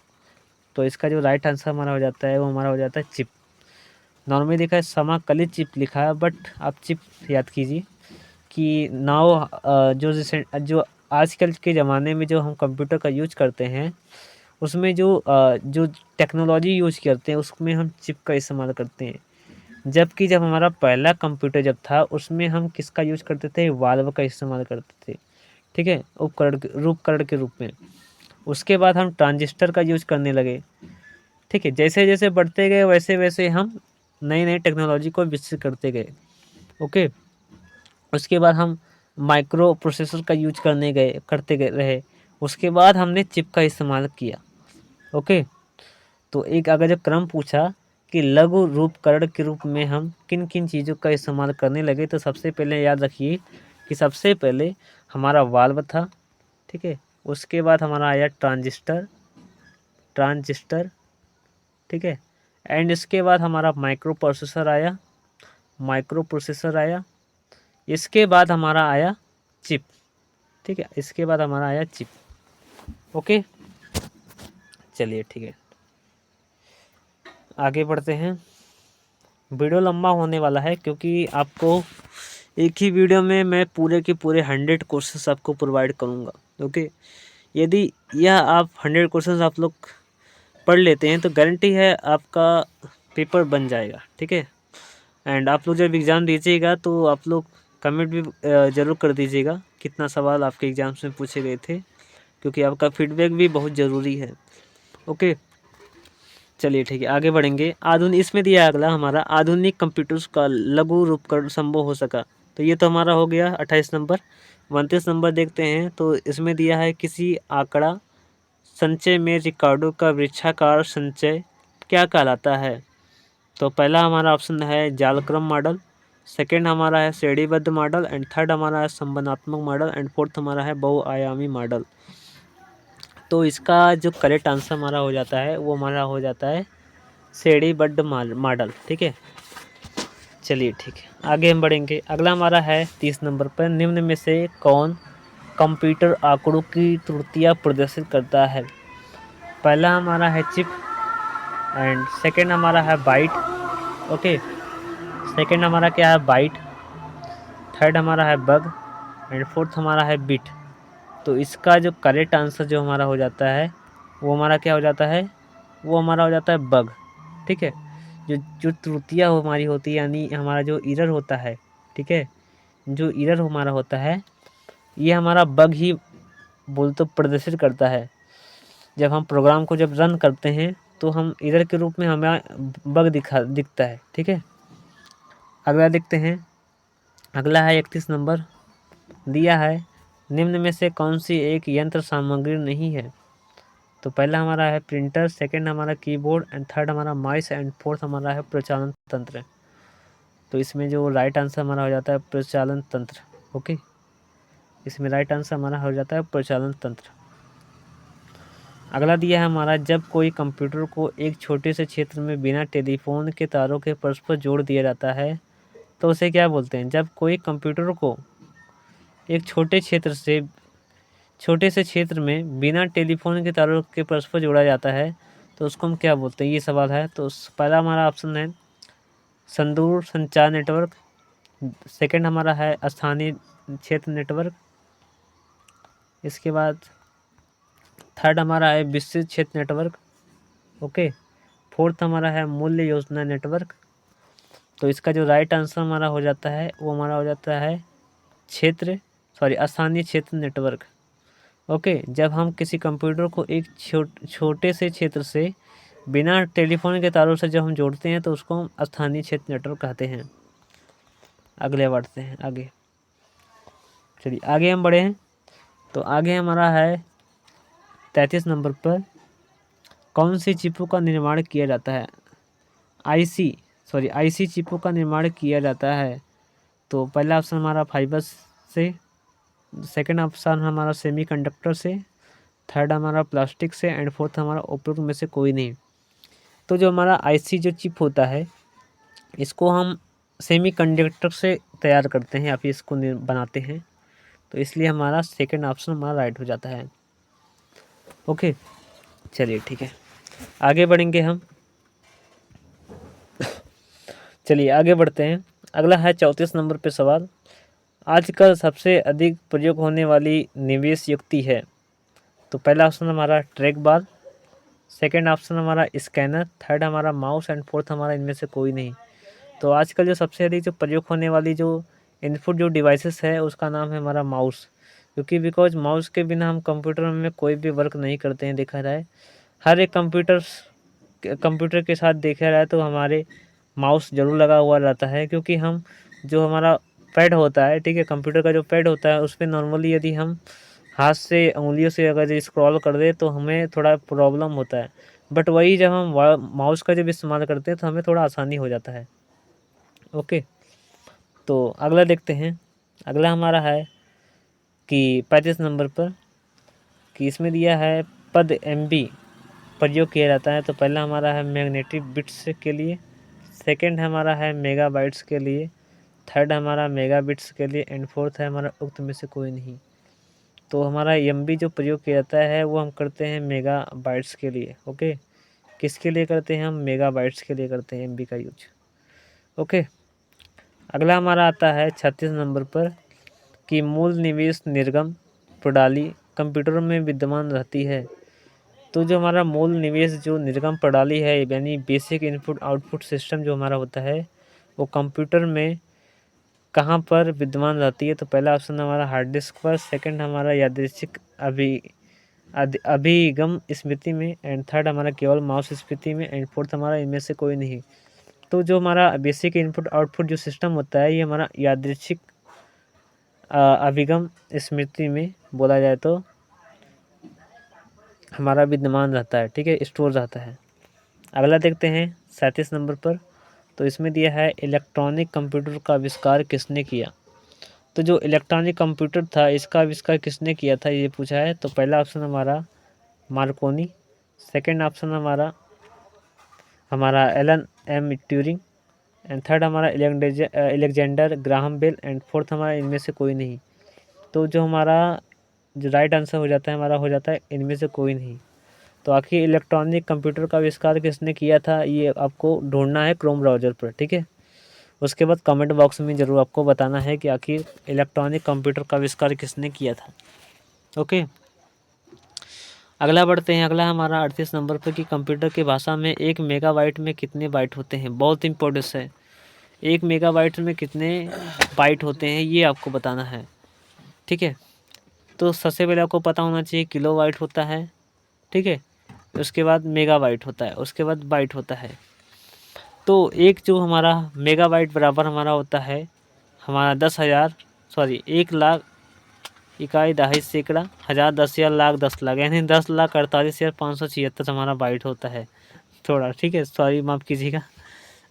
तो इसका जो राइट आंसर हमारा हो जाता है वो हमारा हो जाता है चिप। नॉर्मली देखा है समाकलित चिप लिखा है बट आप चिप याद कीजिए कि नाउ जो आजकल के ज़माने में जो हम कंप्यूटर का यूज करते हैं उसमें जो टेक्नोलॉजी यूज करते हैं उसमें हम चिप का इस्तेमाल करते हैं। जबकि जब हमारा पहला कंप्यूटर जब था उसमें हम किसका यूज करते थे, वाल्व का इस्तेमाल करते थे, ठीक है, उपकरण के रूप में। उसके बाद हम ट्रांजिस्टर का यूज करने लगे, ठीक है। जैसे जैसे बढ़ते गए वैसे वैसे हम नई नई टेक्नोलॉजी को विकसित करते गए, ओके। उसके बाद हम माइक्रो प्रोसेसर का यूज करते गए रहे। उसके बाद हमने चिप का इस्तेमाल किया, ओके। तो एक अगर जब क्रम पूछा कि लघु रूपकरण के रूप में हम किन किन चीज़ों का इस्तेमाल करने लगे, तो सबसे पहले याद रखिए कि सबसे पहले हमारा वाल्व था, ठीक है। उसके बाद हमारा आया ट्रांजिस्टर, ट्रांजिस्टर, ठीक है। एंड इसके बाद हमारा माइक्रो प्रोसेसर आया, माइक्रो प्रोसेसर आया। इसके बाद हमारा आया चिप, ठीक है। इसके बाद हमारा आया चिप, ओके। चलिए ठीक है, आगे बढ़ते हैं। वीडियो लंबा होने वाला है क्योंकि आपको एक ही वीडियो में मैं पूरे के पूरे 100 क्वेश्चंस आपको प्रोवाइड करूँगा, ओके। यदि यह आप 100 क्वेश्चंस आप लोग पढ़ लेते हैं तो गारंटी है आपका पेपर बन जाएगा, ठीक है। एंड आप लोग जब एग्ज़ाम दीजिएगा तो आप लोग कमेंट भी ज़रूर कर दीजिएगा कितना सवाल आपके एग्ज़ाम्स में पूछे गए थे, क्योंकि आपका फीडबैक भी बहुत ज़रूरी है, ओके। चलिए ठीक है, आगे बढ़ेंगे। आधुनिक इसमें दिया अगला हमारा आधुनिक कंप्यूटर्स का लघु रूपकरण संभव हो सका, तो ये तो हमारा हो गया 28 नंबर। 29 नंबर देखते हैं, तो इसमें दिया है किसी आंकड़ा संचय में रिकॉर्डों का वृक्षाकार संचय क्या कहलाता है। तो पहला हमारा ऑप्शन है जालक्रम मॉडल, सेकंड हमारा है श्रेणीबद्ध मॉडल, एंड थर्ड हमारा है संबंधात्मक मॉडल, एंड फोर्थ हमारा है बहुआयामी मॉडल। तो इसका जो करेक्ट आंसर हमारा हो जाता है वो हमारा हो जाता है श्रेणीबद्ध मॉडल, ठीक है। चलिए ठीक है, आगे हम बढ़ेंगे। अगला हमारा है 30 नंबर पर, निम्न में से कौन कंप्यूटर आंकड़ों की त्रुटियां प्रदर्शित करता है। पहला हमारा है चिप, एंड सेकंड हमारा है बाइट, ओके। सेकंड हमारा क्या है, बाइट। थर्ड हमारा है बग, एंड फोर्थ हमारा है बिट। तो इसका जो करेक्ट आंसर जो हमारा हो जाता है वो हमारा क्या हो जाता है, वो हमारा हो जाता है बग, ठीक है। जो जो त्रुटियाँ हमारी होती है, यानी हमारा जो एरर होता है, ठीक है, जो एरर हमारा होता है ये हमारा बग ही बोल तो प्रदर्शित करता है। जब हम प्रोग्राम को जब रन करते हैं तो हम एरर के रूप में हमें बग दिखता है, ठीक है। अगला देखते हैं। अगला है 31 नंबर, दिया है निम्न में से कौन सी एक यंत्र सामग्री नहीं है। तो पहला हमारा है प्रिंटर, सेकंड हमारा कीबोर्ड, एंड थर्ड हमारा माउस, एंड फोर्थ हमारा है प्रचालन तंत्र। तो इसमें जो राइट आंसर हमारा हो जाता है प्रचालन तंत्र, ओके। इसमें राइट आंसर हमारा हो जाता है प्रचालन तंत्र। अगला दिया है हमारा, जब कोई कंप्यूटर को एक छोटे से क्षेत्र में बिना टेलीफोन के तारों के परस्पर जोड़ दिया जाता है तो उसे क्या बोलते हैं। जब कोई कंप्यूटर को एक छोटे से क्षेत्र में बिना टेलीफोन के तारों के परस्पर जोड़ा जाता है तो उसको हम क्या बोलते हैं, ये सवाल है। तो पहला हमारा ऑप्शन है संदूर संचार नेटवर्क, सेकंड हमारा है स्थानीय क्षेत्र नेटवर्क, इसके बाद थर्ड हमारा है विस्तृत क्षेत्र नेटवर्क, ओके। फोर्थ हमारा है मूल्य योजना नेटवर्क। तो इसका जो राइट आंसर हमारा हो जाता है वो हमारा हो जाता है स्थानीय क्षेत्र नेटवर्क, ओके। जब हम किसी कंप्यूटर को एक छोटे से क्षेत्र से बिना टेलीफोन के तारों से जब हम जोड़ते हैं तो उसको हम स्थानीय क्षेत्र नेटवर्क कहते हैं। अगले बढ़ते हैं आगे, चलिए आगे हम बढ़े हैं। तो आगे हमारा है 33 नंबर पर, कौन सी चिपों का निर्माण किया जाता है। आईसी चिपों का निर्माण किया जाता है। तो पहला ऑप्शन हमारा फाइबर से, सेकंड ऑप्शन हमारा सेमीकंडक्टर से, थर्ड हमारा प्लास्टिक से, एंड फोर्थ हमारा उपयुक्त में से कोई नहीं। तो जो हमारा आईसी जो चिप होता है इसको हम सेमीकंडक्टर से तैयार करते हैं या फिर इसको बनाते हैं, तो इसलिए हमारा सेकंड ऑप्शन हमारा राइट हो जाता है, ओके। चलिए ठीक है, आगे बढ़ेंगे हम। चलिए आगे बढ़ते हैं। अगला है 34 नंबर पे सवाल, आजकल सबसे अधिक प्रयोग होने वाली निवेश युक्ति है। तो पहला ऑप्शन हमारा ट्रैक बॉल, सेकंड ऑप्शन हमारा स्कैनर, थर्ड हमारा माउस, एंड फोर्थ हमारा इनमें से कोई नहीं। तो आजकल जो सबसे अधिक जो प्रयोग होने वाली जो इनपुट जो डिवाइसेस है उसका नाम है हमारा माउस, क्योंकि बिकॉज माउस के बिना हम कंप्यूटर में कोई भी वर्क नहीं करते हैं। देखा जाए हर एक कंप्यूटर के साथ देखा जाए तो हमारे माउस ज़रूर लगा हुआ रहता है, क्योंकि हम जो हमारा पैड होता है, ठीक है, कंप्यूटर का जो पैड होता है उस पर नॉर्मली यदि हम हाथ से उंगलियों से अगर स्क्रॉल कर दे तो हमें थोड़ा प्रॉब्लम होता है, बट वही जब हम माउस का जब इस्तेमाल करते हैं तो हमें थोड़ा आसानी हो जाता है। ओके, तो अगला देखते हैं। अगला हमारा है कि 35 नंबर पर कि इसमें दिया है पद एमबी प्रयोग किया जाता है। तो पहला हमारा है मैग्नेटिक बिट्स के लिए, सेकंड हमारा है मेगाबाइट्स के लिए, थर्ड हमारा मेगाबिट्स के लिए, एंड फोर्थ है हमारा उक्त में से कोई नहीं। तो हमारा एमबी जो प्रयोग किया जाता है वो हम करते हैं मेगाबाइट्स के लिए। ओके, किसके लिए करते हैं हम? मेगाबाइट्स के लिए करते हैं एमबी का यूज। ओके, अगला हमारा आता है 36 नंबर पर कि मूल निवेश निर्गम प्रणाली कंप्यूटर में विद्यमान रहती है। तो जो हमारा मूल निवेश जो निर्गम प्रणाली है, यानी बेसिक इनपुट आउटपुट सिस्टम जो हमारा होता है वो कंप्यूटर में कहाँ पर विद्यमान रहती है? तो पहला ऑप्शन हमारा हार्ड डिस्क पर, सेकंड हमारा यादृच्छिक अभिगम स्मृति में, एंड थर्ड हमारा केवल माउस स्मृति में, एंड फोर्थ हमारा इनमें से कोई नहीं। तो जो हमारा बेसिक इनपुट आउटपुट जो सिस्टम होता है ये हमारा यादृच्छिक अभिगम स्मृति में बोला जाए तो हमारा विद्यमान रहता है, ठीक है, स्टोर रहता है। अगला देखते हैं 37 नंबर पर। तो इसमें दिया है इलेक्ट्रॉनिक कंप्यूटर का आविष्कार किसने किया? तो जो इलेक्ट्रॉनिक कंप्यूटर था इसका आविष्कार किसने किया था ये पूछा है। तो पहला ऑप्शन हमारा मार्कोनी, सेकंड ऑप्शन हमारा Alan M Turing, and third हमारा Alexander Graham Bell, and fourth हमारा इनमें से कोई नहीं। तो जो हमारा जो राइट आंसर हो जाता है हमारा हो जाता है इनमें से कोई नहीं। तो आखिर इलेक्ट्रॉनिक कंप्यूटर का आविष्कार किसने किया था ये आपको ढूंढना है क्रोम ब्राउज़र पर, ठीक है। उसके बाद कमेंट बॉक्स में ज़रूर आपको बताना है कि आखिर इलेक्ट्रॉनिक कंप्यूटर का आविष्कार किसने किया था। ओके, अगला बढ़ते हैं। अगला हमारा 38 नंबर पर कि कंप्यूटर की भाषा में 1 मेगाबाइट में कितने बाइट होते हैं? बहुत इंपॉर्टेंट है, 1 मेगाबाइट में कितने बाइट होते हैं ये आपको बताना है, ठीक है। तो सबसे पहले आपको पता होना चाहिए किलो बाइट होता है, ठीक है, उसके बाद मेगाबाइट होता है, उसके बाद बाइट होता है। तो एक जो हमारा मेगाबाइट बराबर हमारा होता है हमारा 1 लाख इकाई दहाई सैकड़ा, हज़ार, 10,000, लाख, 10 लाख, यानी 10,48,576 हमारा बाइट होता है। थोड़ा ठीक है, सॉरी माफ़ कीजिएगा।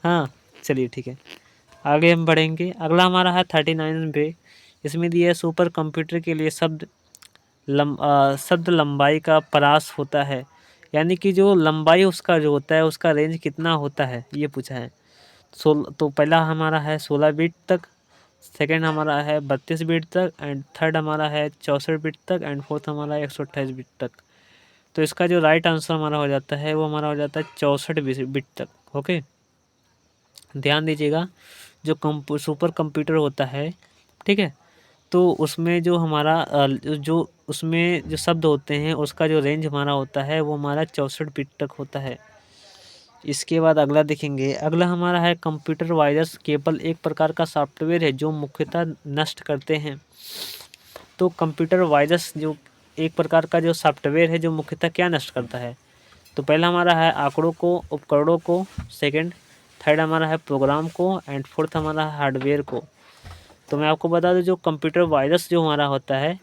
हाँ चलिए ठीक है, आगे हम बढ़ेंगे। अगला हमारा है 39 पे। इसमें दिया है सुपर कंप्यूटर के लिए शब्द लंबाई का परास होता है, यानी कि जो लंबाई उसका जो होता है उसका रेंज कितना होता है ये पूछा है। तो पहला हमारा है 16 बिट तक, सेकंड हमारा है 32 बिट तक, एंड थर्ड हमारा है 64 बिट तक, एंड फोर्थ हमारा है 128 बिट तक। तो इसका जो राइट आंसर हमारा हो जाता है वो हमारा हो जाता है 64 बिट तक। ओके, ध्यान दीजिएगा, जो सुपर कंप्यूटर होता है, ठीक है, तो उसमें जो हमारा जो उसमें जो शब्द होते हैं उसका जो रेंज हमारा होता है वो हमारा 64 बिट तक होता है। इसके बाद अगला देखेंगे। अगला हमारा है कंप्यूटर वायरस केवल एक प्रकार का सॉफ्टवेयर है जो मुख्यतः नष्ट करते हैं। तो कंप्यूटर वायरस जो एक प्रकार का जो सॉफ्टवेयर है जो मुख्यतः क्या नष्ट करता है? तो पहला हमारा है आंकड़ों को, उपकरणों को, सेकंड, थर्ड हमारा है प्रोग्राम को, एंड फोर्थ हमारा है हार्डवेयर को। तो मैं आपको बता दूं जो कंप्यूटर वायरस जो हमारा होता है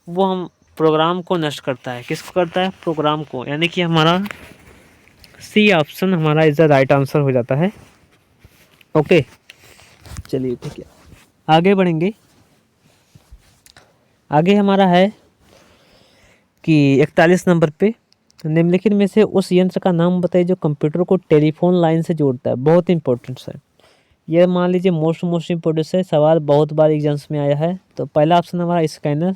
वो हम प्रोग्राम को नष्ट करता है। किसको करता है? प्रोग्राम को, यानी कि हमारा सी ऑप्शन हमारा इज द राइट आंसर हो जाता है। ओके चलिए ठीक है, आगे बढ़ेंगे। आगे हमारा है कि 41 नंबर पे निम्नलिखित में से उस यंत्र का नाम बताइए जो कंप्यूटर को टेलीफोन लाइन से जोड़ता है। बहुत इंपॉर्टेंट है ये, मान लीजिए मोस्ट इंपॉर्टेंट है, सवाल बहुत बार एग्जाम्स में आया है। तो पहला ऑप्शन हमारा स्कैनर,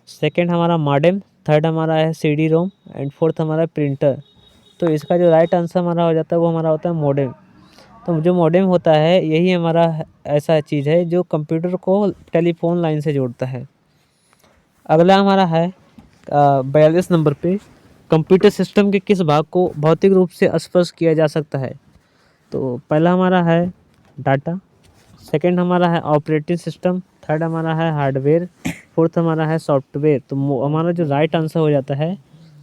सेकंड हमारा मॉडेम, थर्ड हमारा है सीडी रोम, एंड फोर्थ हमारा प्रिंटर। तो इसका जो राइट आंसर हमारा हो जाता है वो हमारा होता है मॉडेम। तो जो मॉडेम होता है यही हमारा ऐसा चीज़ है जो कंप्यूटर को टेलीफोन लाइन से जोड़ता है। अगला हमारा है 42 नंबर पे कंप्यूटर सिस्टम के किस भाग को भौतिक रूप से स्पर्श किया जा सकता है? तो पहला हमारा है डाटा, सेकंड हमारा है ऑपरेटिंग सिस्टम, थर्ड हमारा है हार्डवेयर, फोर्थ हमारा है सॉफ्टवेयर। तो हमारा जो राइट आंसर हो जाता है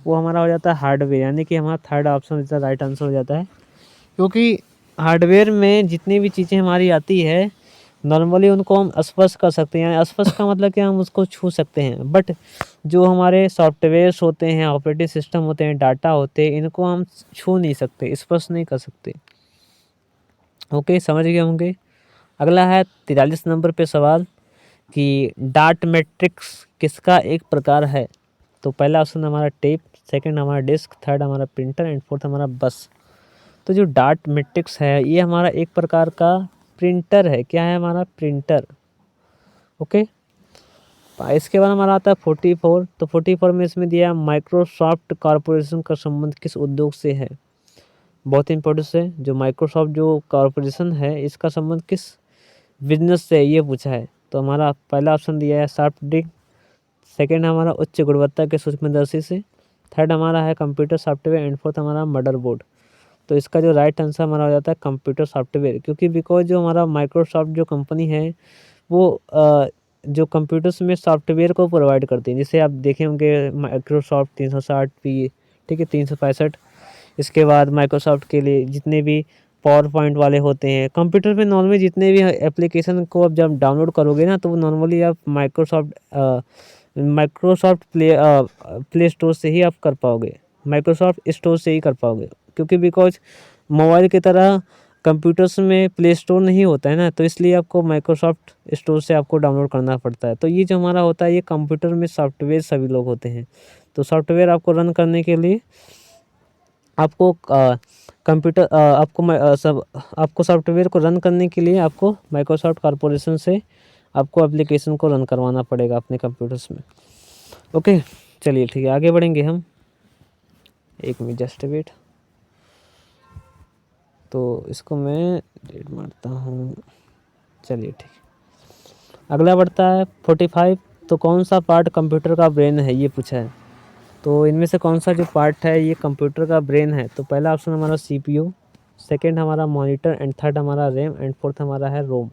वो हमारा हो जाता है हार्डवेयर, यानी कि हमारा थर्ड ऑप्शन इसका राइट आंसर हो जाता है। क्योंकि हार्डवेयर में जितनी भी चीज़ें हमारी आती है नॉर्मली उनको हम स्पर्श कर सकते हैं, यानी स्पर्श का मतलब कि हम उसको छू सकते हैं, बट जो हमारे सॉफ्टवेयर्स होते हैं, ऑपरेटिंग सिस्टम होते हैं, डाटा होते हैं, इनको हम छू नहीं सकते, स्पर्श नहीं कर सकते। ओके, समझ गए होंगे। अगला है 43 नंबर पे सवाल कि डाट मैट्रिक्स किसका एक प्रकार है। तो पहला ऑप्शन हमारा टेप, सेकंड हमारा डिस्क, थर्ड हमारा प्रिंटर एंड फोर्थ हमारा बस। तो जो डाट मैट्रिक्स है ये हमारा एक प्रकार का प्रिंटर है। क्या है हमारा? प्रिंटर। ओके, इसके बाद हमारा आता है 44। तो 44 में इसमें दिया माइक्रोसॉफ्ट कॉरपोरेशन का संबंध किस उद्योग से है। बहुत इंपॉर्टेंट है, जो माइक्रोसॉफ्ट जो कॉरपोरेशन है इसका संबंध किस बिजनेस से है ये पूछा है। तो हमारा पहला ऑप्शन दिया है सॉफ्ट ड्रिंक, सेकेंड हमारा उच्च गुणवत्ता के सूक्ष्मदर्शी से, थर्ड हमारा है कंप्यूटर सॉफ्टवेयर एंड फोर्थ हमारा मदरबोर्ड। तो इसका जो राइट आंसर हमारा हो जाता है कंप्यूटर सॉफ्टवेयर, क्योंकि बिकॉज जो हमारा माइक्रोसॉफ्ट जो कंपनी है वो जो कंप्यूटर्स में सॉफ्टवेयर को प्रोवाइड करती है। जैसे आप देखे होंगे माइक्रोसॉफ्ट 360 पी, ठीक है, 365। इसके बाद माइक्रोसॉफ्ट के लिए जितने भी पावर पॉइंट वाले होते हैं कंप्यूटर पे, नॉर्मली जितने भी एप्लीकेशन को आप जब डाउनलोड करोगे ना तो वो नॉर्मली आप माइक्रोसॉफ्ट प्ले स्टोर से ही आप कर पाओगे, माइक्रोसॉफ्ट स्टोर से ही कर पाओगे। क्योंकि बिकॉज मोबाइल की तरह कंप्यूटर्स में प्ले स्टोर नहीं होता है ना, तो इसलिए आपको माइक्रोसॉफ्ट स्टोर से आपको डाउनलोड करना पड़ता है। तो ये जो हमारा होता है ये कंप्यूटर में सॉफ्टवेयर सभी लोग होते हैं। तो सॉफ्टवेयर आपको रन करने के लिए आपको कंप्यूटर आपको सॉफ्टवेयर को रन करने के लिए आपको माइक्रोसॉफ्ट कॉरपोरेशन से आपको एप्लीकेशन को रन करवाना पड़ेगा अपने कंप्यूटर्स में। ओके, चलिए ठीक है, आगे बढ़ेंगे हम। एक मिनट, जस्ट वेट। तो इसको मैं डेट मारता हूँ। चलिए ठीक है, अगला बढ़ता है 45। तो कौन सा पार्ट कंप्यूटर का ब्रेन है ये पूछा है। तो इनमें से कौन सा जो पार्ट है ये कंप्यूटर का ब्रेन है। तो पहला ऑप्शन हमारा सीपीयू, सेकंड हमारा मॉनिटर एंड थर्ड हमारा रैम एंड फोर्थ हमारा है रोम।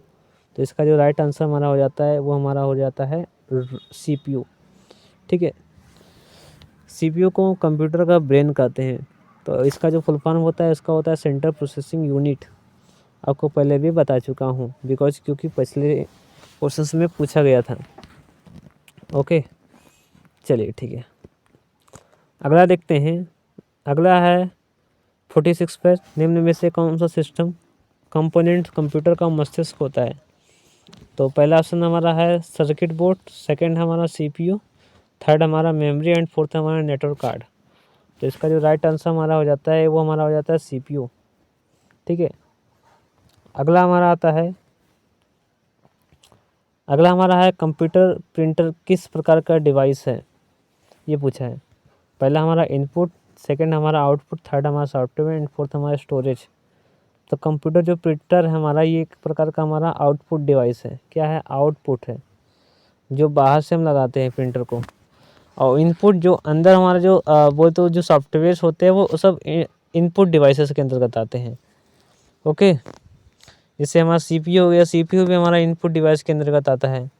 तो इसका जो राइट आंसर हमारा हो जाता है वो हमारा हो जाता है सीपीयू। ठीक है, सीपीयू को कंप्यूटर का ब्रेन कहते हैं। तो इसका जो फुल फॉर्म होता है इसका होता है सेंट्रल प्रोसेसिंग यूनिट। आपको पहले भी बता चुका हूँ बिकॉज क्योंकि पिछले क्वेश्चंस में पूछा गया था। ओके, चलिए ठीक है, अगला देखते हैं। अगला है 46 पर, निम्न में से कौन सा सिस्टम कंपोनेंट कंप्यूटर का मस्तिष्क होता है। तो पहला ऑप्शन हमारा है सर्किट बोर्ड, सेकंड हमारा सीपीयू, थर्ड हमारा मेमोरी एंड फोर्थ हमारा नेटवर्क कार्ड। तो इसका जो राइट आंसर हमारा हो जाता है वो हमारा हो जाता है सीपीयू। ठीक है, अगला हमारा है कंप्यूटर प्रिंटर किस प्रकार का डिवाइस है ये पूछा है। पहला हमारा इनपुट, सेकंड हमारा आउटपुट, थर्ड हमारा सॉफ्टवेयर एंड फोर्थ हमारा स्टोरेज। तो कंप्यूटर जो प्रिंटर है हमारा ये एक प्रकार का हमारा आउटपुट डिवाइस है। क्या है? आउटपुट है, जो बाहर से हम लगाते हैं प्रिंटर को। और इनपुट जो अंदर हमारा जो वो तो जो सॉफ्टवेयर होते हैं वो सब इनपुट डिवाइसेस के अंतर्गत आते हैं। ओके, इससे हमारा सीपीयू हो गया, सीपीयू भी हमारा इनपुट डिवाइस के अंतर्गत आता है।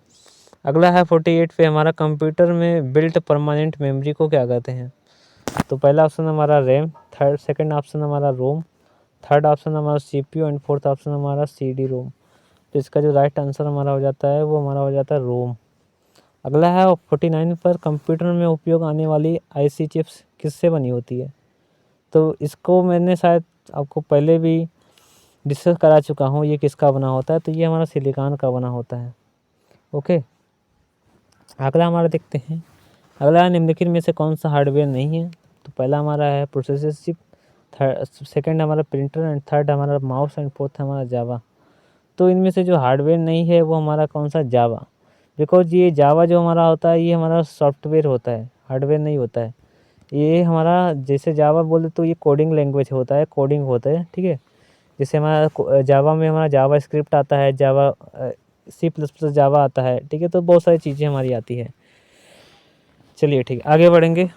अगला है 48 पे, हमारा कंप्यूटर में बिल्ट परमानेंट मेमोरी को क्या कहते हैं। तो पहला ऑप्शन हमारा रैम, सेकंड ऑप्शन हमारा रोम, थर्ड ऑप्शन हमारा सीपीयू एंड फोर्थ ऑप्शन हमारा सीडी रोम। तो इसका जो राइट आंसर हमारा हो जाता है वो हमारा हो जाता है रोम। अगला है 49 पर, कंप्यूटर में उपयोग आने वाली आईसी चिप्स किससे बनी होती है। तो इसको मैंने शायद आपको पहले भी डिस्कस करा चुका हूँ ये किसका बना होता है। तो ये हमारा सिलिकॉन का बना होता है। ओके, अगला हमारा देखते हैं। अगला निम्नलिखित में से कौन सा हार्डवेयर नहीं है। तो पहला हमारा है प्रोसेसर चिप, सेकंड हमारा प्रिंटर एंड थर्ड हमारा माउस एंड फोर्थ हमारा जावा। तो इनमें से जो हार्डवेयर नहीं है वो हमारा कौन सा? जावा। बिकॉज ये जावा जो हमारा होता है ये हमारा सॉफ्टवेयर होता है, हार्डवेयर नहीं होता है। ये हमारा जैसे जावा बोले तो ये कोडिंग लैंग्वेज होता है, कोडिंग होता है। ठीक है, जैसे हमारा जावा में हमारा जावा स्क्रिप्ट आता है, जावा C++ जावा आता है। ठीक है, तो बहुत सारी चीज़ें हमारी आती है। चलिए ठीक है, आगे बढ़ेंगे।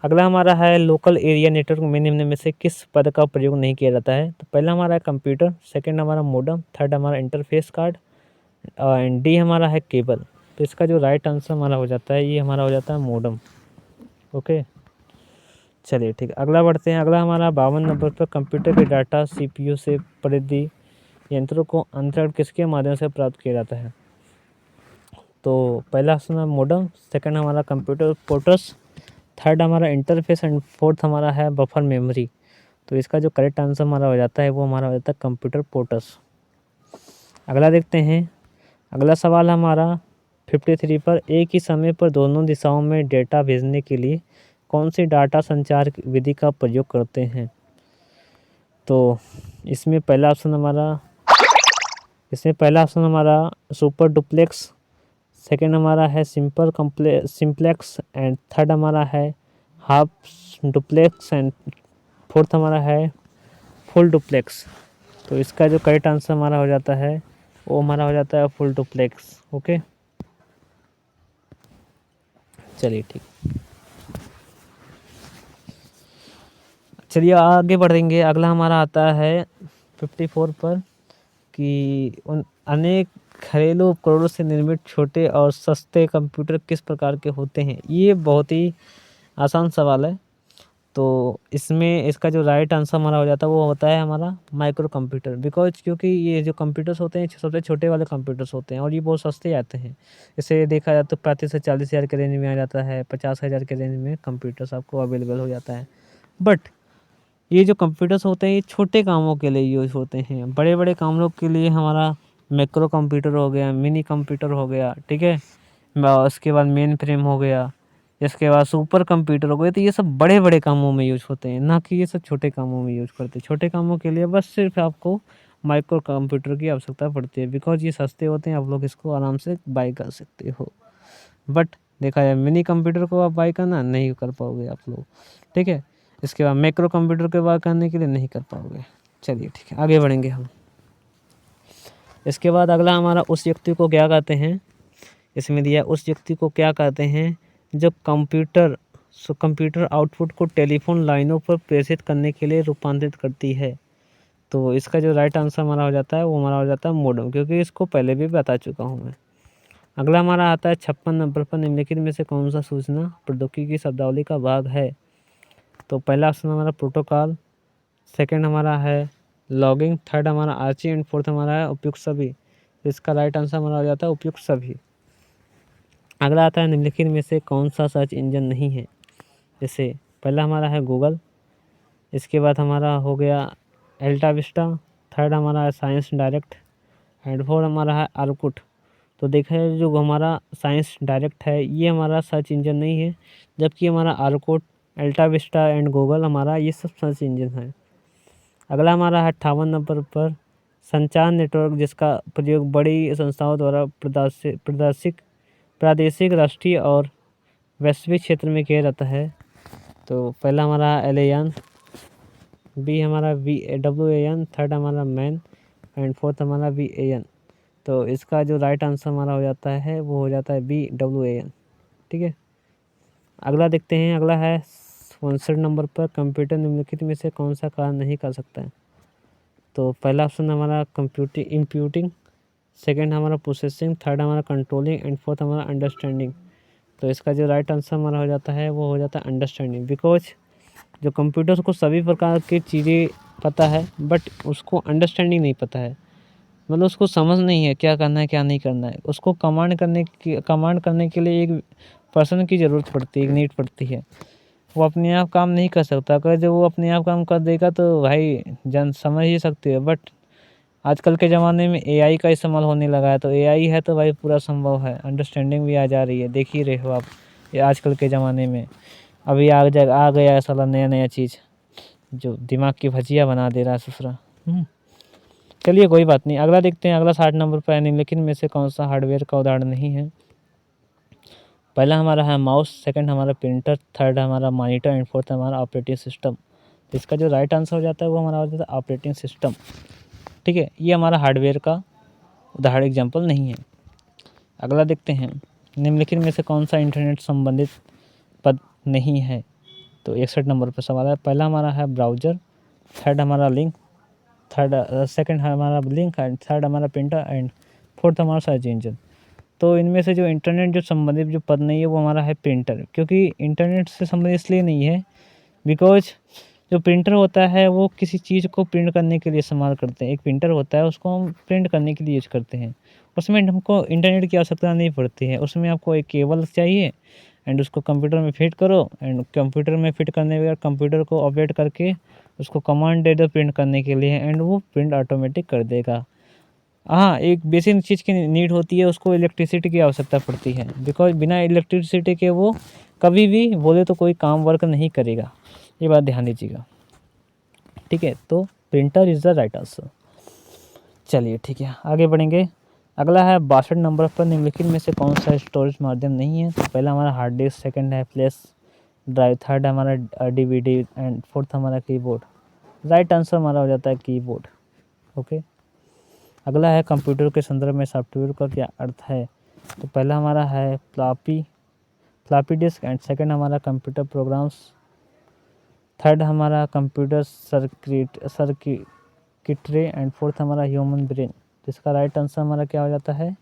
अगला हमारा है लोकल एरिया नेटवर्क में निम्न में से किस पद का प्रयोग नहीं किया जाता है। तो पहला हमारा है कंप्यूटर, सेकंड हमारा मोडेम, थर्ड हमारा इंटरफेस कार्ड एंड डी हमारा है केबल। तो इसका जो राइट आंसर हमारा हो जाता है ये हमारा हो जाता है मोडेम। ओके, चलिए ठीक है, अगला बढ़ते हैं। अगला हमारा 52 नंबर पर कंप्यूटर के डाटा सीपीयू से परिधि यंत्रों को अंतरण किसके माध्यम से प्राप्त किया जाता है। तो पहला ऑप्शन है मोडेम, सेकंड हमारा कंप्यूटर पोर्ट्स, थर्ड हमारा इंटरफेस एंड फोर्थ हमारा है बफर मेमोरी। तो इसका जो करेक्ट आंसर हमारा हो जाता है वो हमारा हो जाता है कंप्यूटर पोर्ट्स। अगला देखते हैं। अगला सवाल हमारा 53 पर एक ही समय पर दोनों दिशाओं में डेटा भेजने के लिए कौन सी डाटा संचार विधि का प्रयोग करते हैं। तो इसमें पहला ऑप्शन हमारा सुपर डुप्लेक्स, सेकेंड हमारा है सिंप्लेक्स एंड थर्ड हमारा है हाफ डुप्लेक्स एंड फोर्थ हमारा है फुल डुप्लेक्स। तो इसका जो करेक्ट आंसर हमारा हो जाता है वो हमारा हो जाता है फुल डुप्लेक्स। ओके, चलिए ठीक, चलिए आगे बढ़ेंगे। अगला हमारा आता है 54 पर कि उन अनेक घरेलू उपकरणों से निर्मित छोटे और सस्ते कंप्यूटर किस प्रकार के होते हैं। ये बहुत ही आसान सवाल है। तो इसमें इसका जो राइट आंसर हमारा हो जाता है वो होता है हमारा माइक्रो कंप्यूटर। बिकॉज क्योंकि ये जो कंप्यूटर्स होते हैं सबसे छोटे वाले कंप्यूटर्स होते हैं और ये बहुत सस्ते आते हैं। इसे देखा जाए तो 35 से 40 हज़ार के रेंज में आ जाता है, 50 हज़ार के रेंज में कंप्यूटर्स आपको अवेलेबल हो जाता है। बट ये जो कंप्यूटर्स होते हैं ये छोटे कामों के लिए यूज़ होते हैं। बड़े बड़े कामों के लिए हमारा मैक्रो कंप्यूटर हो गया, मिनी कंप्यूटर हो गया, ठीक है, उसके बाद मेन फ्रेम हो गया, इसके बाद सुपर कंप्यूटर हो गया। तो ये सब बड़े बड़े कामों में यूज़ होते हैं, ना कि ये सब छोटे कामों में यूज़ करते हैं। छोटे कामों के लिए बस सिर्फ आपको माइक्रो कंप्यूटर की आवश्यकता पड़ती है। बिकॉज ये सस्ते होते हैं, आप लोग इसको आराम से बाई कर सकते हो। बट देखा जाए मिनी कंप्यूटर को आप बाई करना नहीं कर पाओगे आप लोग, ठीक है। इसके बाद मैक्रो कंप्यूटर के बाई करने के लिए नहीं कर पाओगे। चलिए ठीक है, आगे बढ़ेंगे हम। इसके बाद अगला हमारा उस व्यक्ति को क्या कहते हैं, इसमें दिया उस व्यक्ति को क्या कहते हैं जो कंप्यूटर आउटपुट को टेलीफोन लाइनों पर प्रेषित करने के लिए रूपांतरित करती है। तो इसका जो राइट आंसर हमारा हो जाता है वो हमारा हो जाता है मोडेम, क्योंकि इसको पहले भी बता चुका हूँ मैं। अगला हमारा आता है 56 नंबर पर निम्नलिखित में से कौन सा सूचना प्रौद्योगिकी की शब्दावली का भाग है। तो पहला ऑप्शन हमारा प्रोटोकॉल, सेकंड हमारा है लॉगिंग, थर्ड हमारा आर्ची एंड फोर्थ हमारा है उपयुक्त सभी। तो इसका राइट आंसर हमारा हो जाता है उपयुक्त सभी। अगला आता है निम्नलिखित में से कौन सा सर्च इंजन नहीं है। जैसे पहला हमारा है गूगल, इसके बाद हमारा हो गया एल्टा विस्टा, थर्ड हमारा है साइंस डायरेक्ट एंड फोर्थ हमारा है आर्कुट। तो देखा जाए जो हमारा साइंस डायरेक्ट है ये हमारा सर्च इंजन नहीं है, जबकि हमारा Orkut, Elta Vista and Google हमारा ये सब सर्च इंजन है। अगला हमारा है 58 नंबर पर संचार नेटवर्क जिसका प्रयोग बड़ी संस्थाओं द्वारा प्रादेशिक, राष्ट्रीय और वैश्विक क्षेत्र में किया जाता है। तो पहला हमारा एलियन, बी हमारा WAN, थर्ड हमारा मैन एंड फोर्थ हमारा VAN। तो इसका जो राइट आंसर हमारा हो जाता है वो हो जाता है BWAN, ठीक है। अगला देखते हैं। अगला है 59 नंबर पर कंप्यूटर निम्नलिखित में से कौन सा कार्य नहीं कर सकता है। तो पहला ऑप्शन हमारा इंप्यूटिंग, सेकंड हमारा प्रोसेसिंग, थर्ड हमारा कंट्रोलिंग एंड फोर्थ हमारा अंडरस्टैंडिंग। तो इसका जो राइट आंसर हमारा हो जाता है वो हो जाता है अंडरस्टैंडिंग। बिकॉज जो कंप्यूटर को सभी प्रकार की चीज़ें पता है बट उसको अंडरस्टैंडिंग नहीं पता है, मतलब उसको समझ नहीं है क्या करना है क्या नहीं करना है। उसको कमांड करने के लिए एक पर्सन की ज़रूरत पड़ती है, एक नीड पड़ती है। वो अपने आप काम नहीं कर सकता। अगर जब वो अपने आप काम कर देगा तो भाई जन समझ ही सकते हो। बट आजकल के ज़माने में AI का इस्तेमाल होने लगा है, तो AI है तो भाई पूरा संभव है, अंडरस्टैंडिंग भी आ जा रही है। देख ही रहे हो आप, ये आजकल के ज़माने में अभी आ गया है साला नया चीज़ जो दिमाग की भजिया बना दे रहा है ससुरा। चलिए कोई बात नहीं, अगला देखते हैं। अगला 60 नंबर पर है निम्नलिखित में से कौन सा हार्डवेयर का उदाहरण नहीं है। पहला हमारा है माउस, सेकंड हमारा प्रिंटर, थर्ड हमारा मॉनिटर एंड फोर्थ हमारा ऑपरेटिंग सिस्टम। तो इसका जो राइट आंसर हो जाता है वो हमारा हो जाता है ऑपरेटिंग सिस्टम, ठीक है। ये हमारा हार्डवेयर का उदाहरण एग्जाम्पल नहीं है। अगला देखते हैं निम्नलिखित में से कौन सा इंटरनेट संबंधित पद नहीं है। तो 61 नंबर पर सवाल है। पहला हमारा है ब्राउज़र, थर्ड हमारा लिंक, सेकंड हमारा लिंक एंड थर्ड हमारा प्रिंटर एंड फोर्थ हमारा सर्च इंजन। तो इनमें से जो इंटरनेट जो संबंधित जो पद नहीं है वो हमारा है प्रिंटर, क्योंकि इंटरनेट से संबंधित इसलिए नहीं है बिकॉज जो प्रिंटर होता है वो किसी चीज़ को प्रिंट करने के लिए इस्तेमाल करते हैं। एक प्रिंटर होता है उसको हम प्रिंट करने के लिए यूज करते हैं, उसमें हमको इंटरनेट की आवश्यकता नहीं पड़ती है। उसमें आपको एक केबल चाहिए एंड उसको कंप्यूटर में फिट करो एंड कंप्यूटर में फिट करने के बाद कंप्यूटर को ऑपरेट करके उसको कमांड दे दो प्रिंट करने के लिए एंड वो प्रिंट ऑटोमेटिक कर देगा। हाँ, एक बेसिक चीज़ की नीड होती है, उसको इलेक्ट्रिसिटी की आवश्यकता पड़ती है बिकॉज बिना इलेक्ट्रिसिटी के वो कभी भी बोले तो कोई काम वर्क नहीं करेगा। ये बात ध्यान दीजिएगा, ठीक है। तो printer is the right answer. चलिए ठीक है, आगे बढ़ेंगे। अगला है 62 नंबर पर निम्नलिखित में से कौन सा स्टोरेज माध्यम नहीं है। तो पहला हमारा हार्ड डिस्क, सेकंड है फ्लैश ड्राइव, थर्ड हमारा डीवीडी एंड फोर्थ हमारा कीबोर्ड। राइट आंसर हमारा हो जाता है कीबोर्ड। ओके, अगला है कंप्यूटर के संदर्भ में सॉफ्टवेयर का क्या अर्थ है। तो पहला हमारा है फ्लॉपी डिस्क एंड सेकंड हमारा कंप्यूटर प्रोग्राम्स, थर्ड हमारा कंप्यूटर सर्किटरी एंड फोर्थ हमारा ह्यूमन ब्रेन। तो इसका राइट आंसर हमारा क्या हो जाता है,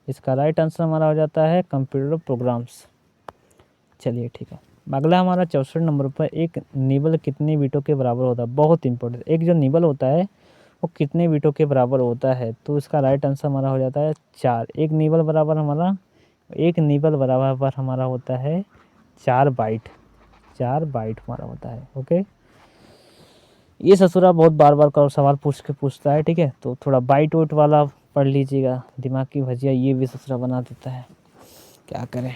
इसका राइट आंसर हमारा हो जाता है कंप्यूटर प्रोग्राम्स। चलिए ठीक है, अगला हमारा 64 नंबर पर एक निबल कितने बीटों के बराबर होता है। बहुत इंपॉर्टेंट, एक जो निबल होता है वो कितने बीटों के बराबर होता है। तो इसका राइट आंसर हमारा हो जाता है 4। एक निबल बराबर हमारा होता है 4 बाइट। 4 बाइट हमारा होता है। ओके, ये ससुरा बहुत बार बार का सवाल पूछता है, ठीक है। तो थोड़ा बाइट वाइट वाला पढ़ लीजिएगा, दिमाग की भजिया ये भी ससुरा बना देता है, क्या करें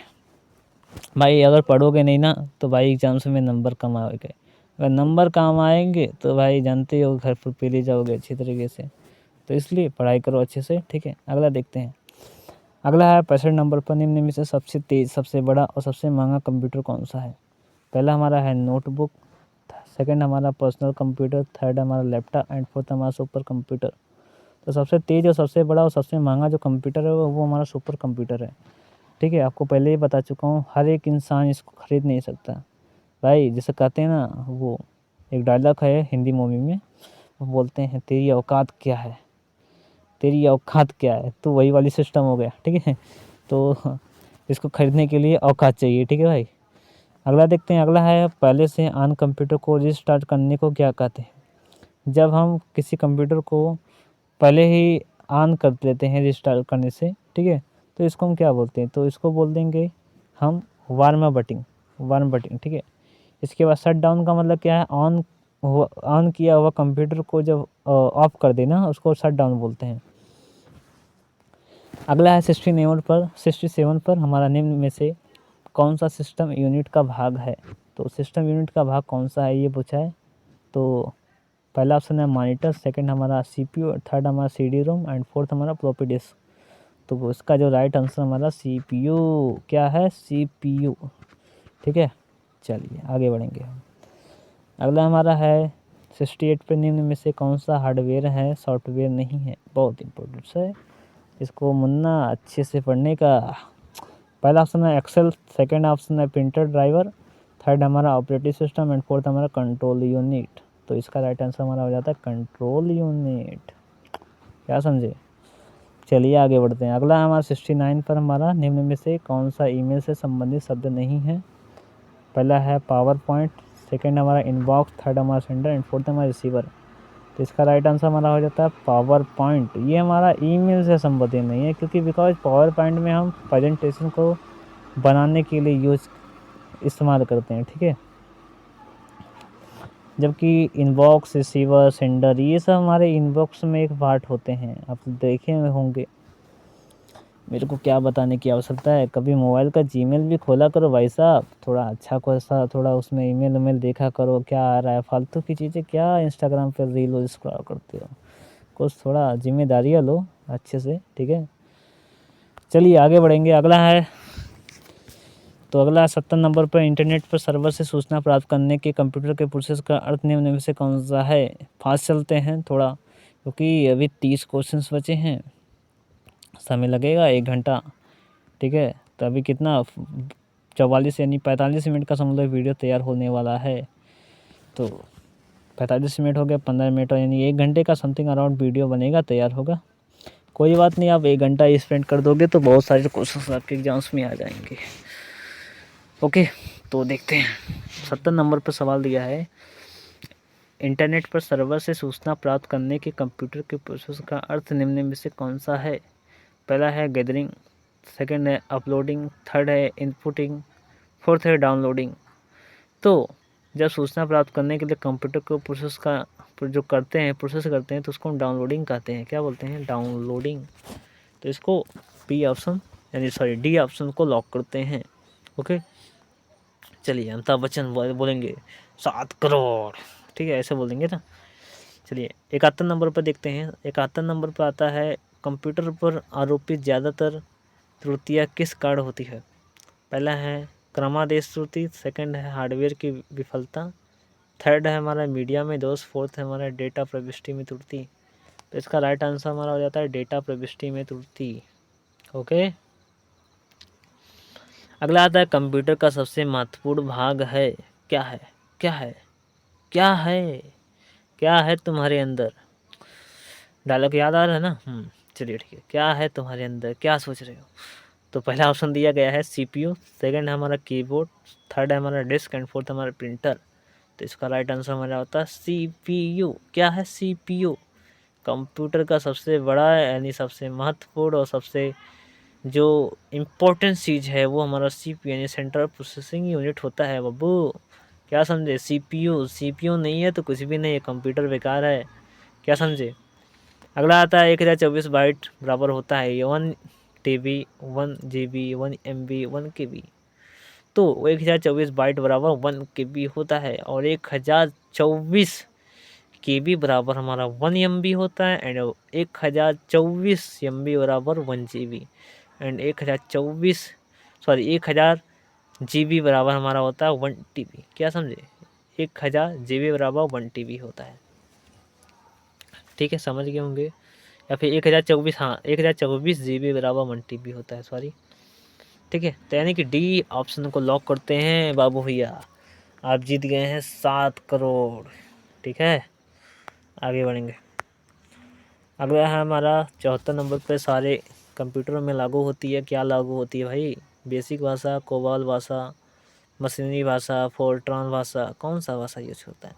भाई। अगर पढ़ोगे नहीं ना तो भाई एग्जाम्स में नंबर कम आएंगे, अगर नंबर कम आएंगे तो भाई जानते हो घर पर पी ले जाओगे अच्छी तरीके से। तो इसलिए पढ़ाई करो अच्छे से, ठीक है। अगला देखते हैं। अगला है 65 नंबर पर निम्न में से सबसे तेज, सबसे बड़ा और सबसे महंगा कंप्यूटर कौन सा है। पहला हमारा है नोटबुक, सेकंड हमारा पर्सनल कंप्यूटर, थर्ड हमारा लैपटॉप एंड फोर्थ हमारा सुपर कंप्यूटर। तो सबसे तेज और सबसे बड़ा और सबसे महंगा जो कंप्यूटर है वो हमारा सुपर कंप्यूटर है, ठीक है। आपको पहले ही बता चुका हूँ, हर एक इंसान इसको खरीद नहीं सकता भाई। जैसे कहते हैं ना, वो एक डायलॉग है हिंदी मूवी में, वो बोलते हैं तेरी औकात क्या है, तेरी औकात क्या है। तो वही वाली सिस्टम हो गया, ठीक है। तो इसको खरीदने के लिए औकात चाहिए, ठीक है भाई। अगला देखते हैं। अगला है पहले से ऑन कंप्यूटर को रिस्टार्ट करने को क्या कहते हैं। जब हम किसी कंप्यूटर को पहले ही ऑन कर लेते हैं रिस्टार्ट करने से, ठीक है, तो इसको हम क्या बोलते हैं। तो इसको बोल देंगे हम वार्म बटिंग, ठीक है। इसके बाद शट डाउन का मतलब क्या है, ऑन किया हुआ कंप्यूटर को जब ऑफ कर देना उसको शट डाउन बोलते हैं। अगला है 67 पर हमारा निम्न में से कौन सा सिस्टम यूनिट का भाग है। तो सिस्टम यूनिट का भाग कौन सा है ये पूछा है। तो पहला ऑप्शन है मॉनिटर, सेकंड हमारा सीपीयू, थर्ड हमारा सीडी रोम एंड फोर्थ हमारा फ्लॉपी डिस्क। तो इसका जो राइट आंसर हमारा सीपीयू, क्या है, सीपीयू, ठीक है। चलिए आगे बढ़ेंगे। अगला हमारा है 68 पे निम्न में से कौन सा हार्डवेयर है सॉफ्टवेयर नहीं है। बहुत इंपॉर्टेंट है, इसको मुन्ना अच्छे से पढ़ने का। पहला ऑप्शन है एक्सेल, सेकंड ऑप्शन है प्रिंटर ड्राइवर, थर्ड हमारा ऑपरेटिंग सिस्टम एंड फोर्थ हमारा कंट्रोल यूनिट। तो इसका राइट आंसर हमारा हो जाता है कंट्रोल यूनिट, क्या समझे। चलिए आगे बढ़ते हैं। अगला हमारा 69 पर हमारा निम्न में से कौन सा ईमेल से संबंधित शब्द नहीं है। पहला है पावर पॉइंट, सेकेंड हमारा इनबॉक्स, थर्ड हमारा सेंडर एंड फोर्थ हमारा रिसीवर। तो इसका राइट आंसर हमारा हो जाता है पावर पॉइंट। ये हमारा ईमेल से संबंधित नहीं है, क्योंकि बिकॉज पावर पॉइंट में हम प्रेजेंटेशन को बनाने के लिए इस्तेमाल करते हैं, ठीक है। जबकि इनबॉक्स, रिसीवर, सेंडर ये सब हमारे इनबॉक्स में एक पार्ट होते हैं, आप देखे होंगे। मेरे को क्या बताने की आवश्यकता है, कभी मोबाइल का जीमेल भी खोला करो भाई साहब, थोड़ा अच्छा सा थोड़ा उसमें ईमेल उमेल देखा करो क्या आ रहा है। फालतू की चीज़ें क्या इंस्टाग्राम पर रील स्क्रॉल करते हो, कुछ थोड़ा जिम्मेदारियाँ लो अच्छे से, ठीक है। चलिए आगे बढ़ेंगे। अगला है, तो अगला 70 नंबर पर इंटरनेट पर सर्वर से सूचना प्राप्त करने के कंप्यूटर के प्रोसेस का अर्थ निम्न में से कौन सा है। फास्ट चलते हैं थोड़ा, क्योंकि अभी 30 क्वेश्चंस बचे हैं, समय लगेगा 1 घंटा, ठीक है। तो अभी कितना 44 यानी 45 मिनट का समझ लो वीडियो तैयार होने वाला है। तो 45 मिनट हो गया, 15 मिनट यानी 1 घंटे का समथिंग अराउंड वीडियो बनेगा, तैयार होगा। कोई बात नहीं, आप 1 घंटा स्पेंड कर दोगे तो बहुत सारे क्वेश्चन आपके एग्जाम्स में आ जाएंगे। ओके, तो देखते हैं। 70 नंबर पर सवाल दिया है, इंटरनेट पर सर्वर से सूचना प्राप्त करने के कंप्यूटर के प्रोसेस का अर्थ निम्न में से कौन सा है? पहला है गैदरिंग, सेकंड है अपलोडिंग, थर्ड है इनपुटिंग, फोर्थ है डाउनलोडिंग। तो जब सूचना प्राप्त करने के लिए कंप्यूटर को प्रोसेस करते हैं तो उसको हम डाउनलोडिंग कहते हैं। क्या बोलते हैं? डाउनलोडिंग। तो इसको डी ऑप्शन को लॉक करते हैं। ओके, चलिए अमिताभ बच्चन बोलेंगे 7 करोड़, ठीक है, ऐसे बोलेंगे ना। चलिए 71 नंबर पर देखते हैं। 71 नंबर पर आता है, कंप्यूटर पर आरोपित ज़्यादातर त्रुटियाँ किस कारण होती है? पहला है क्रमादेश त्रुटि, सेकंड है हार्डवेयर की विफलता, थर्ड है हमारा मीडिया में दोष, फोर्थ है हमारा डेटा प्रविष्टि में त्रुटि। तो इसका राइट आंसर हमारा हो जाता है डेटा प्रविष्टि में त्रुटि। ओके, अगला आता है कंप्यूटर का सबसे महत्वपूर्ण भाग है। क्या है? क्या है? क्या है? क्या है तुम्हारे अंदर? डायलॉग याद आ रहा है ना? चलिए ठीक है, क्या है तुम्हारे अंदर, क्या सोच रहे हो? तो पहला ऑप्शन दिया गया है CPU, सेकंड है हमारा कीबोर्ड, थर्ड है हमारा डिस्क एंड फोर्थ हमारा प्रिंटर। तो इसका राइट आंसर हमारा होता है CPU। क्या है? CPU। कंप्यूटर का सबसे बड़ा यानी सबसे महत्वपूर्ण और सबसे जो इम्पोर्टेंट चीज़ है वो हमारा CPU यानी सेंट्रल प्रोसेसिंग यूनिट होता है बब्बू। क्या समझे? CPU नहीं है तो कुछ भी नहीं है, कंप्यूटर बेकार है। क्या समझे? अगला आता है 1024 बाइट बराबर होता है 1 TB, 1 GB, 1 MB, 1 KB। तो 1024 बाइट बराबर 1 KB होता है, और 1024 KB बराबर हमारा 1 MB होता है, एंड 1024 MB बराबर 1 GB, एंड 1000 GB बराबर हमारा होता है 1 TB। क्या समझे? 1000 GB बराबर 1 TB होता है। ठीक है, समझ गए होंगे। या फिर 1024, हाँ 1024 GB बराबर 1 TB होता है, सॉरी। ठीक है, तो यानी कि डी ऑप्शन को लॉक करते हैं बाबू भैया। आप जीत गए हैं 7 करोड़। ठीक है, आगे बढ़ेंगे। अगला है हमारा 74 नंबर पे, सारे कंप्यूटरों में लागू होती है। क्या लागू होती है भाई? बेसिक भाषा, कोबाल भाषा, मशीनी भाषा, फोर्ट्रॉन भाषा, कौन सा भाषा यूज होता है?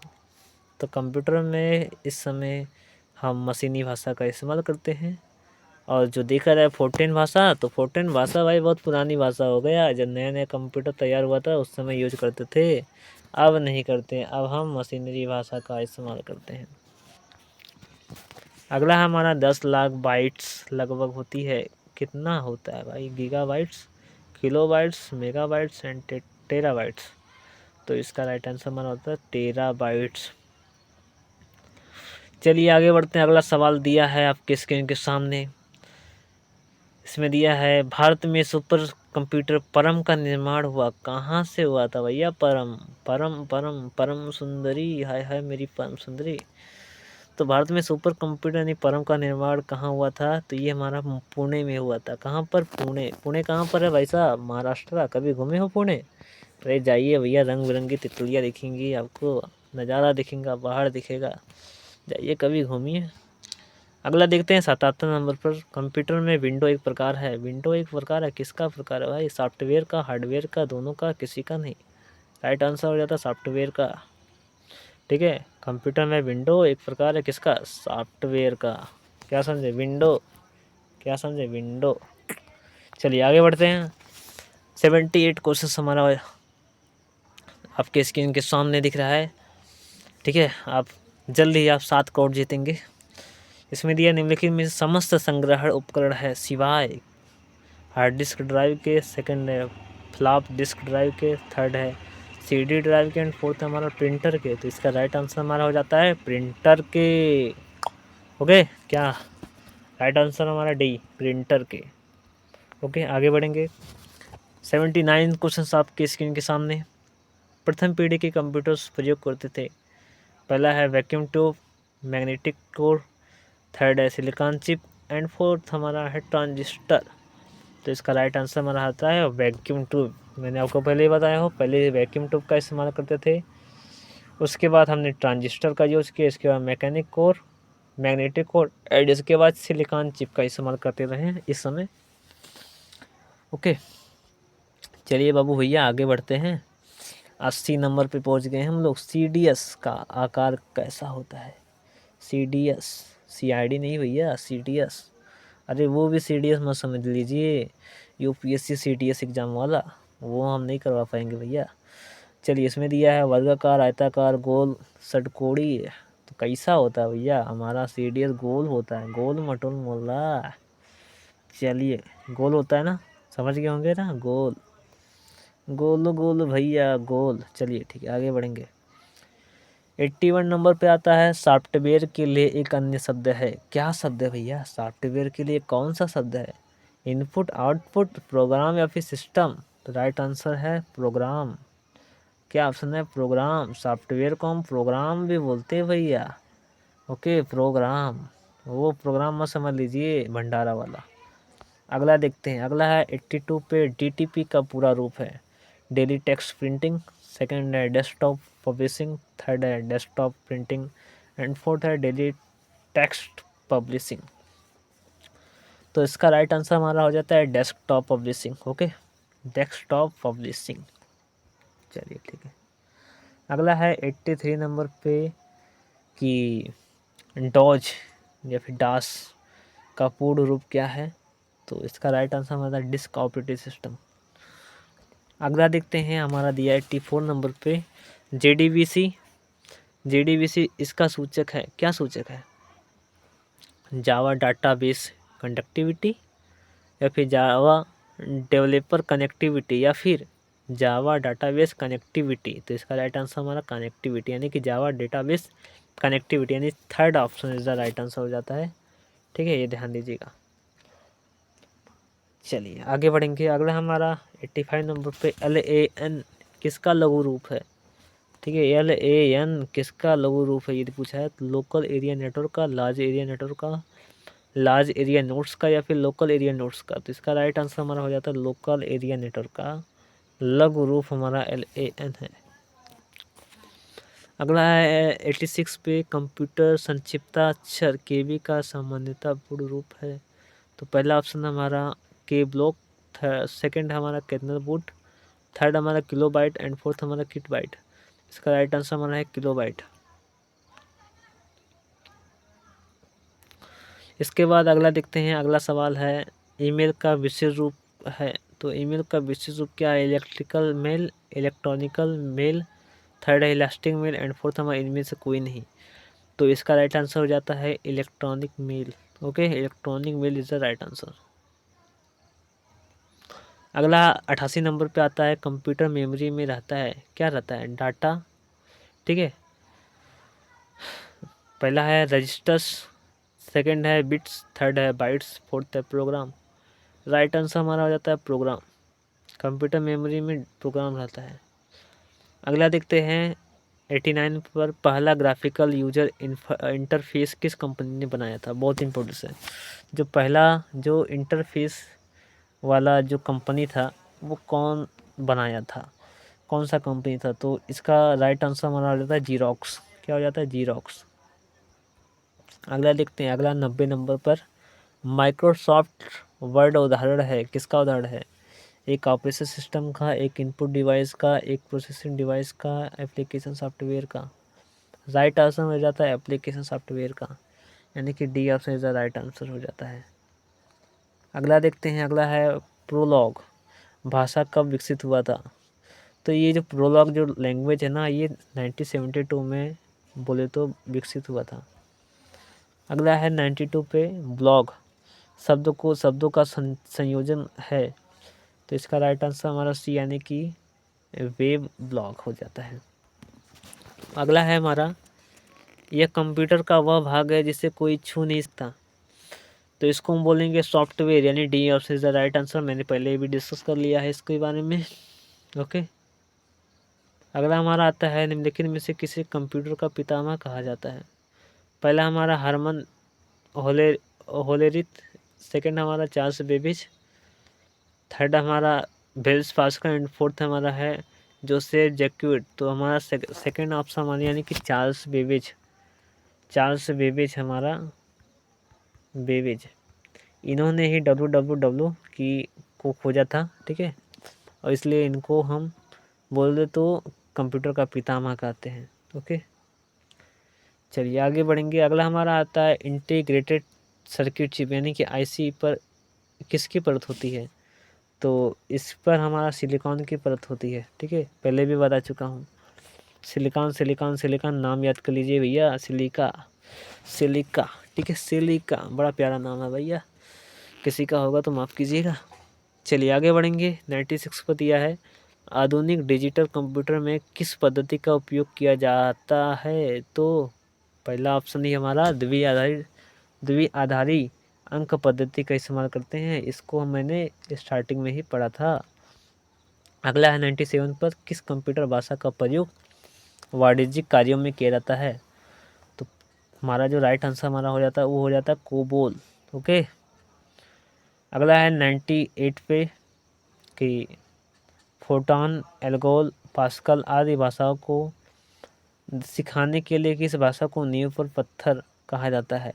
तो कंप्यूटर में इस समय हम मशीनी भाषा का इस्तेमाल करते हैं। और जो देखा जाए फोर्ट्रॉन भाषा, तो फोर्ट्रॉन भाषा भाई बहुत पुरानी भाषा हो गया। जब नया नया कंप्यूटर तैयार हुआ था उस समय यूज करते थे, अब नहीं करते। अब हम मशीनरी भाषा का इस्तेमाल करते हैं। अगला हमारा 10 लाख बाइट्स लगभग होती है। कितना होता है भाई? Gigabytes, kilobytes, megabytes and terabytes. तो इसका राइट आंसर हमारा होता है टेराबाइट्स। चलिए आगे बढ़ते हैं। अगला सवाल दिया है आपके स्क्रीन के सामने। इसमें दिया है, भारत में सुपर कंप्यूटर परम का निर्माण हुआ कहाँ से हुआ था भैया? परम परम परम परम सुंदरी, हाय हाय मेरी परम सुंदरी। तो भारत में सुपर कंप्यूटर यानी परम का निर्माण कहाँ हुआ था? तो ये हमारा पुणे में हुआ था। कहाँ पर? पुणे। पुणे कहाँ पर है भाई साहब? महाराष्ट्र। कभी घूमे हो पुणे? अरे जाइए भैया, रंग बिरंगी तितलियाँ दिखेंगी आपको, नज़ारा दिखेगा, पहाड़ दिखेगा, जाइए कभी घूमिए। अगला देखते हैं 77 नंबर पर, कंप्यूटर में विंडो एक प्रकार है। विंडो एक प्रकार है, किसका प्रकार है भाई? सॉफ्टवेयर का, हार्डवेयर का, दोनों का, किसी का नहीं। राइट आंसर हो जाता है सॉफ्टवेयर का। ठीक है, कंप्यूटर में विंडो एक प्रकार है, किसका? सॉफ्टवेयर का। क्या समझे? विंडो। क्या समझे? विंडो। चलिए आगे बढ़ते हैं। 78 क्वेश्चन हमारा आपके स्क्रीन के सामने दिख रहा है। ठीक है, आप जल्द ही आप 7 करोड़ जीतेंगे। इसमें दिया निम्नलिखित में समस्त संग्रहण उपकरण है सिवाय हार्ड डिस्क ड्राइव के, सेकंड है फ्लॉप डिस्क ड्राइव के, थर्ड है CD ड्राइव के, एंड फोर्थ हमारा प्रिंटर के। तो इसका राइट आंसर हमारा हो जाता है प्रिंटर के। ओके, क्या राइट आंसर हमारा डी, प्रिंटर के। ओके, आगे बढ़ेंगे। 79 क्वेश्चन आपके स्क्रीन के सामने। प्रथम पीढ़ी के कंप्यूटर्स प्रयोग करते थे। पहला है vacuum tube, magnetic core, third है सिलिकॉन चिप, एंड फोर्थ हमारा है ट्रांजिस्टर। तो इसका राइट आंसर हमारा आता है वैक्यूम ट्यूब। मैंने आपको पहले ही बताया हो, पहले वैक्यूम ट्यूब का इस्तेमाल करते थे, उसके बाद हमने ट्रांजिस्टर का यूज़ किया, इसके बाद mechanic core, magnetic core and इसके बाद सिलिकॉन चिप का इस्तेमाल करते रहे हैं इस समय। ओके, चलिए बाबू भैया आगे बढ़ते हैं। 80 नंबर पे पहुंच गए हम लोग। CDS का आकार कैसा होता है? CDS, CID नहीं भैया, CDS। अरे वो भी CDS मत समझ लीजिए, UPSC CDS एग्ज़ाम वाला, वो हम नहीं करवा पाएंगे भैया। चलिए, इसमें दिया है वर्गाकार, आयताकार, गोल, षटकोणीय। तो कैसा होता है भैया? हमारा CDS गोल होता है, गोल मटोल मोला। चलिए, गोल होता है ना, समझ गए होंगे ना, गोल गोल गोल भैया गोल। चलिए ठीक है, आगे बढ़ेंगे। 81 नंबर पे आता है सॉफ्टवेयर के लिए एक अन्य शब्द है। क्या शब्द है भैया? सॉफ्टवेयर के लिए कौन सा शब्द है? इनपुट, आउटपुट, प्रोग्राम या फिर सिस्टम? तो राइट आंसर है प्रोग्राम। क्या ऑप्शन है? प्रोग्राम। सॉफ्टवेयर को हम प्रोग्राम भी बोलते हैं भैया। ओके, प्रोग्राम, वो प्रोग्राम मत समझ लीजिए भंडारा वाला। अगला देखते हैं। अगला है 82 पे, DTP का पूरा रूप है डेली टेक्स्ट प्रिंटिंग, सेकंड है डेस्कटॉप पब्लिशिंग, थर्ड है डेस्कटॉप प्रिंटिंग एंड फोर्थ है डेली टेक्स्ट पब्लिशिंग। तो इसका राइट आंसर हमारा हो जाता है desktop publishing. Okay, desktop publishing. चलिए ठीक है। अगला है 83 नंबर पे कि डॉज या फिर डास का पूर्ण रूप क्या है? तो इसका राइट आंसर हमारा डिस्क ऑपरेटिंग सिस्टम। अगला देखते हैं, हमारा दिया है 84 नंबर पे JDBC। JDBC इसका सूचक है, क्या सूचक है? जावा डाटाबेस कंडक्टिविटी या फिर जावा डेवलपर कनेक्टिविटी या फिर जावा डाटाबेस कनेक्टिविटी? तो इसका राइट आंसर हमारा कनेक्टिविटी, यानी कि जावा डेटाबेस कनेक्टिविटी, यानी third option is the right answer हो जाता है। ठीक है, ये ध्यान दीजिएगा। चलिए आगे बढ़ेंगे। अगला हमारा 85 नंबर पे LAN किसका लघु रूप है? ठीक है, LAN किसका लघु रूप है यदि पूछा है तो लोकल एरिया नेटवर्क का, लार्ज एरिया नेटवर्क का, लार्ज एरिया नोड्स का या फिर लोकल एरिया नोड्स का? तो इसका राइट आंसर हमारा हो जाता है लोकल एरिया नेटवर्क का लघु रूप हमारा LAN है। अगला है 86 पे कंप्यूटर संक्षिप्ताक्षर KB का सामान्यता पूर्ण रूप है। तो पहला ऑप्शन हमारा K ब्लॉक, सेकंड हमारा कर्नल बूट, थर्ड हमारा किलोबाइट एंड फोर्थ हमारा किटबाइट। इसका राइट आंसर हमारा है किलोबाइट। इसके बाद अगला देखते हैं। अगला सवाल है ईमेल का विशेष रूप है। तो ईमेल का विशेष रूप क्या है? Electrical mail, electronical mail, third है इलास्टिक मेल एंड फोर्थ हमारा इनमें से कोई नहीं। तो इसका राइट आंसर हो जाता है electronic mail. Okay, electronic mail is the right answer. अगला 88 नंबर पे आता है कंप्यूटर मेमोरी में रहता है, क्या रहता है? डाटा। ठीक है, पहला है रजिस्टर्स, सेकंड है बिट्स, थर्ड है बाइट्स, फोर्थ है प्रोग्राम। राइट आंसर हमारा हो जाता है प्रोग्राम। कंप्यूटर मेमोरी में प्रोग्राम रहता है। अगला देखते हैं 89 पर पहला ग्राफिकल यूजर इंटरफेस किस कंपनी ने बनाया था? बहुत इंपॉर्टेंट है। जो पहला जो इंटरफेस वाला जो कंपनी था वो कौन बनाया था, कौन सा कंपनी था? तो इसका राइट आंसर हमारा हो जाता है जीरोक्स। क्या हो जाता है? जीरोक्स। अगला देखते हैं। अगला 90 नंबर पर माइक्रोसॉफ्ट वर्ड उदाहरण है, किसका उदाहरण है? एक ऑपरेशन सिस्टम का, एक इनपुट डिवाइस का, एक प्रोसेसिंग डिवाइस का, एप्लीकेशन सॉफ्टवेयर का? राइट आंसर हो जाता है एप्लीकेशन सॉफ्टवेयर का, यानी कि D option is the right answer हो जाता है। अगला देखते हैं। अगला है प्रोलॉग भाषा कब विकसित हुआ था? तो ये जो प्रोलॉग जो लैंग्वेज है ना, ये 1972 में बोले तो विकसित हुआ था। अगला है 92 पे ब्लॉग शब्दों का संयोजन है। तो इसका राइट आंसर हमारा सी, यानी कि वेब ब्लॉग हो जाता है। अगला है हमारा यह कंप्यूटर का वह भाग है जिसे कोई छू नहीं सकता। तो इसको हम बोलेंगे सॉफ्टवेयर, यानी D option is the right answer. मैंने पहले भी डिस्कस कर लिया है इसके बारे में। ओके, अगला हमारा आता है निम्नलिखित में से किसे कंप्यूटर का पितामह कहा जाता है? पहला हमारा हरमन होलेरिथ, सेकंड हमारा चार्ल्स बेबेज, थर्ड हमारा ब्लेज पास्कल एंड फोर्थ हमारा है जोसेफ जैक्यूट। तो हमारा सेकंड ऑप्शन हमारा यानी कि चार्ल्स बेबेज हमारा बेबेज, इन्होंने ही WWW की को खोजा था, ठीक है, और इसलिए इनको हम बोल दे तो कंप्यूटर का पितामह कहते हैं। ओके, चलिए आगे बढ़ेंगे। अगला हमारा आता है इंटीग्रेटेड सर्किट चिप, यानी कि IC पर किसकी परत होती है? तो इस पर हमारा सिलिकॉन की परत होती है, ठीक है, पहले भी बता चुका हूँ। सिलिकॉन नाम याद कर लीजिए भैया, सिलिका, ठीक है, सिलिका बड़ा प्यारा नाम है भैया, किसी का होगा तो माफ़ कीजिएगा। चलिए आगे बढ़ेंगे। 96 पर दिया है आधुनिक डिजिटल कंप्यूटर में किस पद्धति का उपयोग किया जाता है? तो पहला ऑप्शन ही हमारा द्विआधारी अंक पद्धति का इस्तेमाल करते हैं। इसको मैंने स्टार्टिंग में ही पढ़ा था। अगला है 97 पर किस कंप्यूटर भाषा का प्रयोग वाणिज्यिक कार्यों में किया जाता है? तो हमारा जो राइट आंसर हमारा हो जाता है वो हो जाता है कोबोल। ओके, अगला है 98 पे कि फोर्ट्रान, एल्गोल, पास्कल आदि भाषाओं को सिखाने के लिए किस भाषा को नींव पर पत्थर कहा जाता है?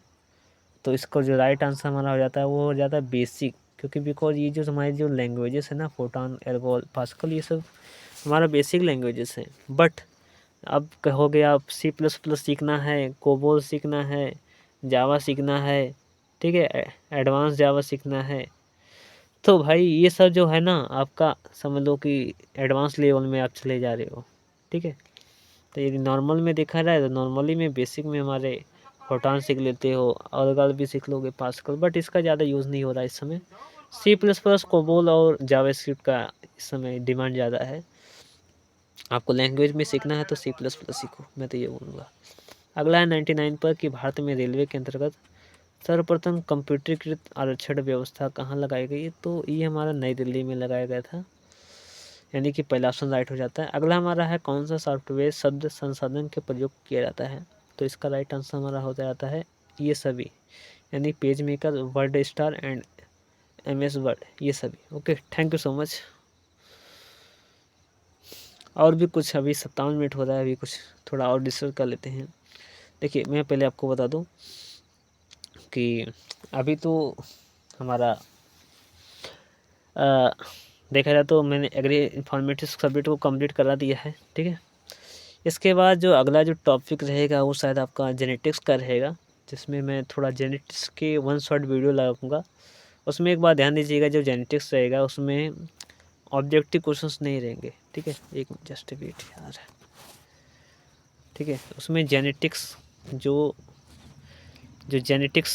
तो इसको जो राइट आंसर हमारा हो जाता है वो हो जाता है बेसिक, क्योंकि बिकॉज ये जो हमारी जो लैंग्वेजेस है ना, फोर्ट्रान, एल्गोल, पास्कल, ये सब हमारा बेसिक लैंग्वेजेस हैं। बट अब कहोगे आप C++ सीखना है, कोबोल सीखना है, जावा सीखना है, ठीक है, एडवांस जावा सीखना है, तो भाई ये सब जो है ना आपका समझ लो कि एडवांस लेवल में आप चले जा रहे हो, ठीक है। तो यदि नॉर्मल में देखा जाए तो नॉर्मली में बेसिक में हमारे फोर्ट्रान सीख लेते हो, अलगल भी सीख लोगे, पास्कल, बट इसका ज़्यादा यूज़ नहीं हो रहा इस समय। C++, कोबोल और जावास्क्रिप्ट का इस समय डिमांड ज़्यादा है। आपको लैंग्वेज में सीखना है तो C++ सीखो, मैं तो ये बोलूँगा। अगला है 99 पर कि भारत में रेलवे के अंतर्गत सर्वप्रथम कंप्यूटरीकृत आरक्षण व्यवस्था कहाँ लगाई गई? तो ये हमारा नई दिल्ली में लगाया गया था, यानी कि पहला ऑप्शन राइट हो जाता है। अगला हमारा है कौन सा सॉफ्टवेयर शब्द संसाधन के प्रयोग किया जाता है? तो इसका राइट आंसर हमारा हो जाता है ये सभी, यानी page maker, word star and MS word, ये सभी। Okay, thank you so much. और भी कुछ, अभी 57 मिनट हो रहा है, अभी कुछ थोड़ा और डिस्कस कर लेते हैं। देखिए मैं पहले आपको बता दूं कि अभी तो हमारा देखा जाए तो मैंने एग्री इन्फॉर्मेटिक्स सब्जेक्ट को कंप्लीट करा दिया है, ठीक है। इसके बाद जो अगला जो टॉपिक रहेगा वो शायद आपका जेनेटिक्स का रहेगा, जिसमें मैं थोड़ा जेनेटिक्स के 1 शॉर्ट वीडियो लगाऊंगा। उसमें एक बात ध्यान दीजिएगा, जो जेनेटिक्स रहेगा उसमें ऑब्जेक्टिव क्वेश्चंस नहीं रहेंगे, ठीक है। एक जस्ट वेट यार, ठीक है, उसमें जेनेटिक्स जो जेनेटिक्स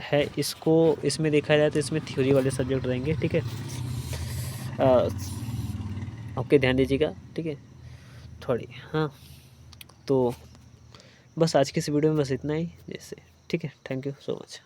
है इसको इसमें देखा जाए तो इसमें थ्योरी वाले सब्जेक्ट रहेंगे, ठीक है। ओके, ध्यान दीजिएगा, ठीक है, थोड़ी, हाँ। तो बस आज की इस वीडियो में बस इतना ही, जैसे, ठीक है, थैंक यू सो मच।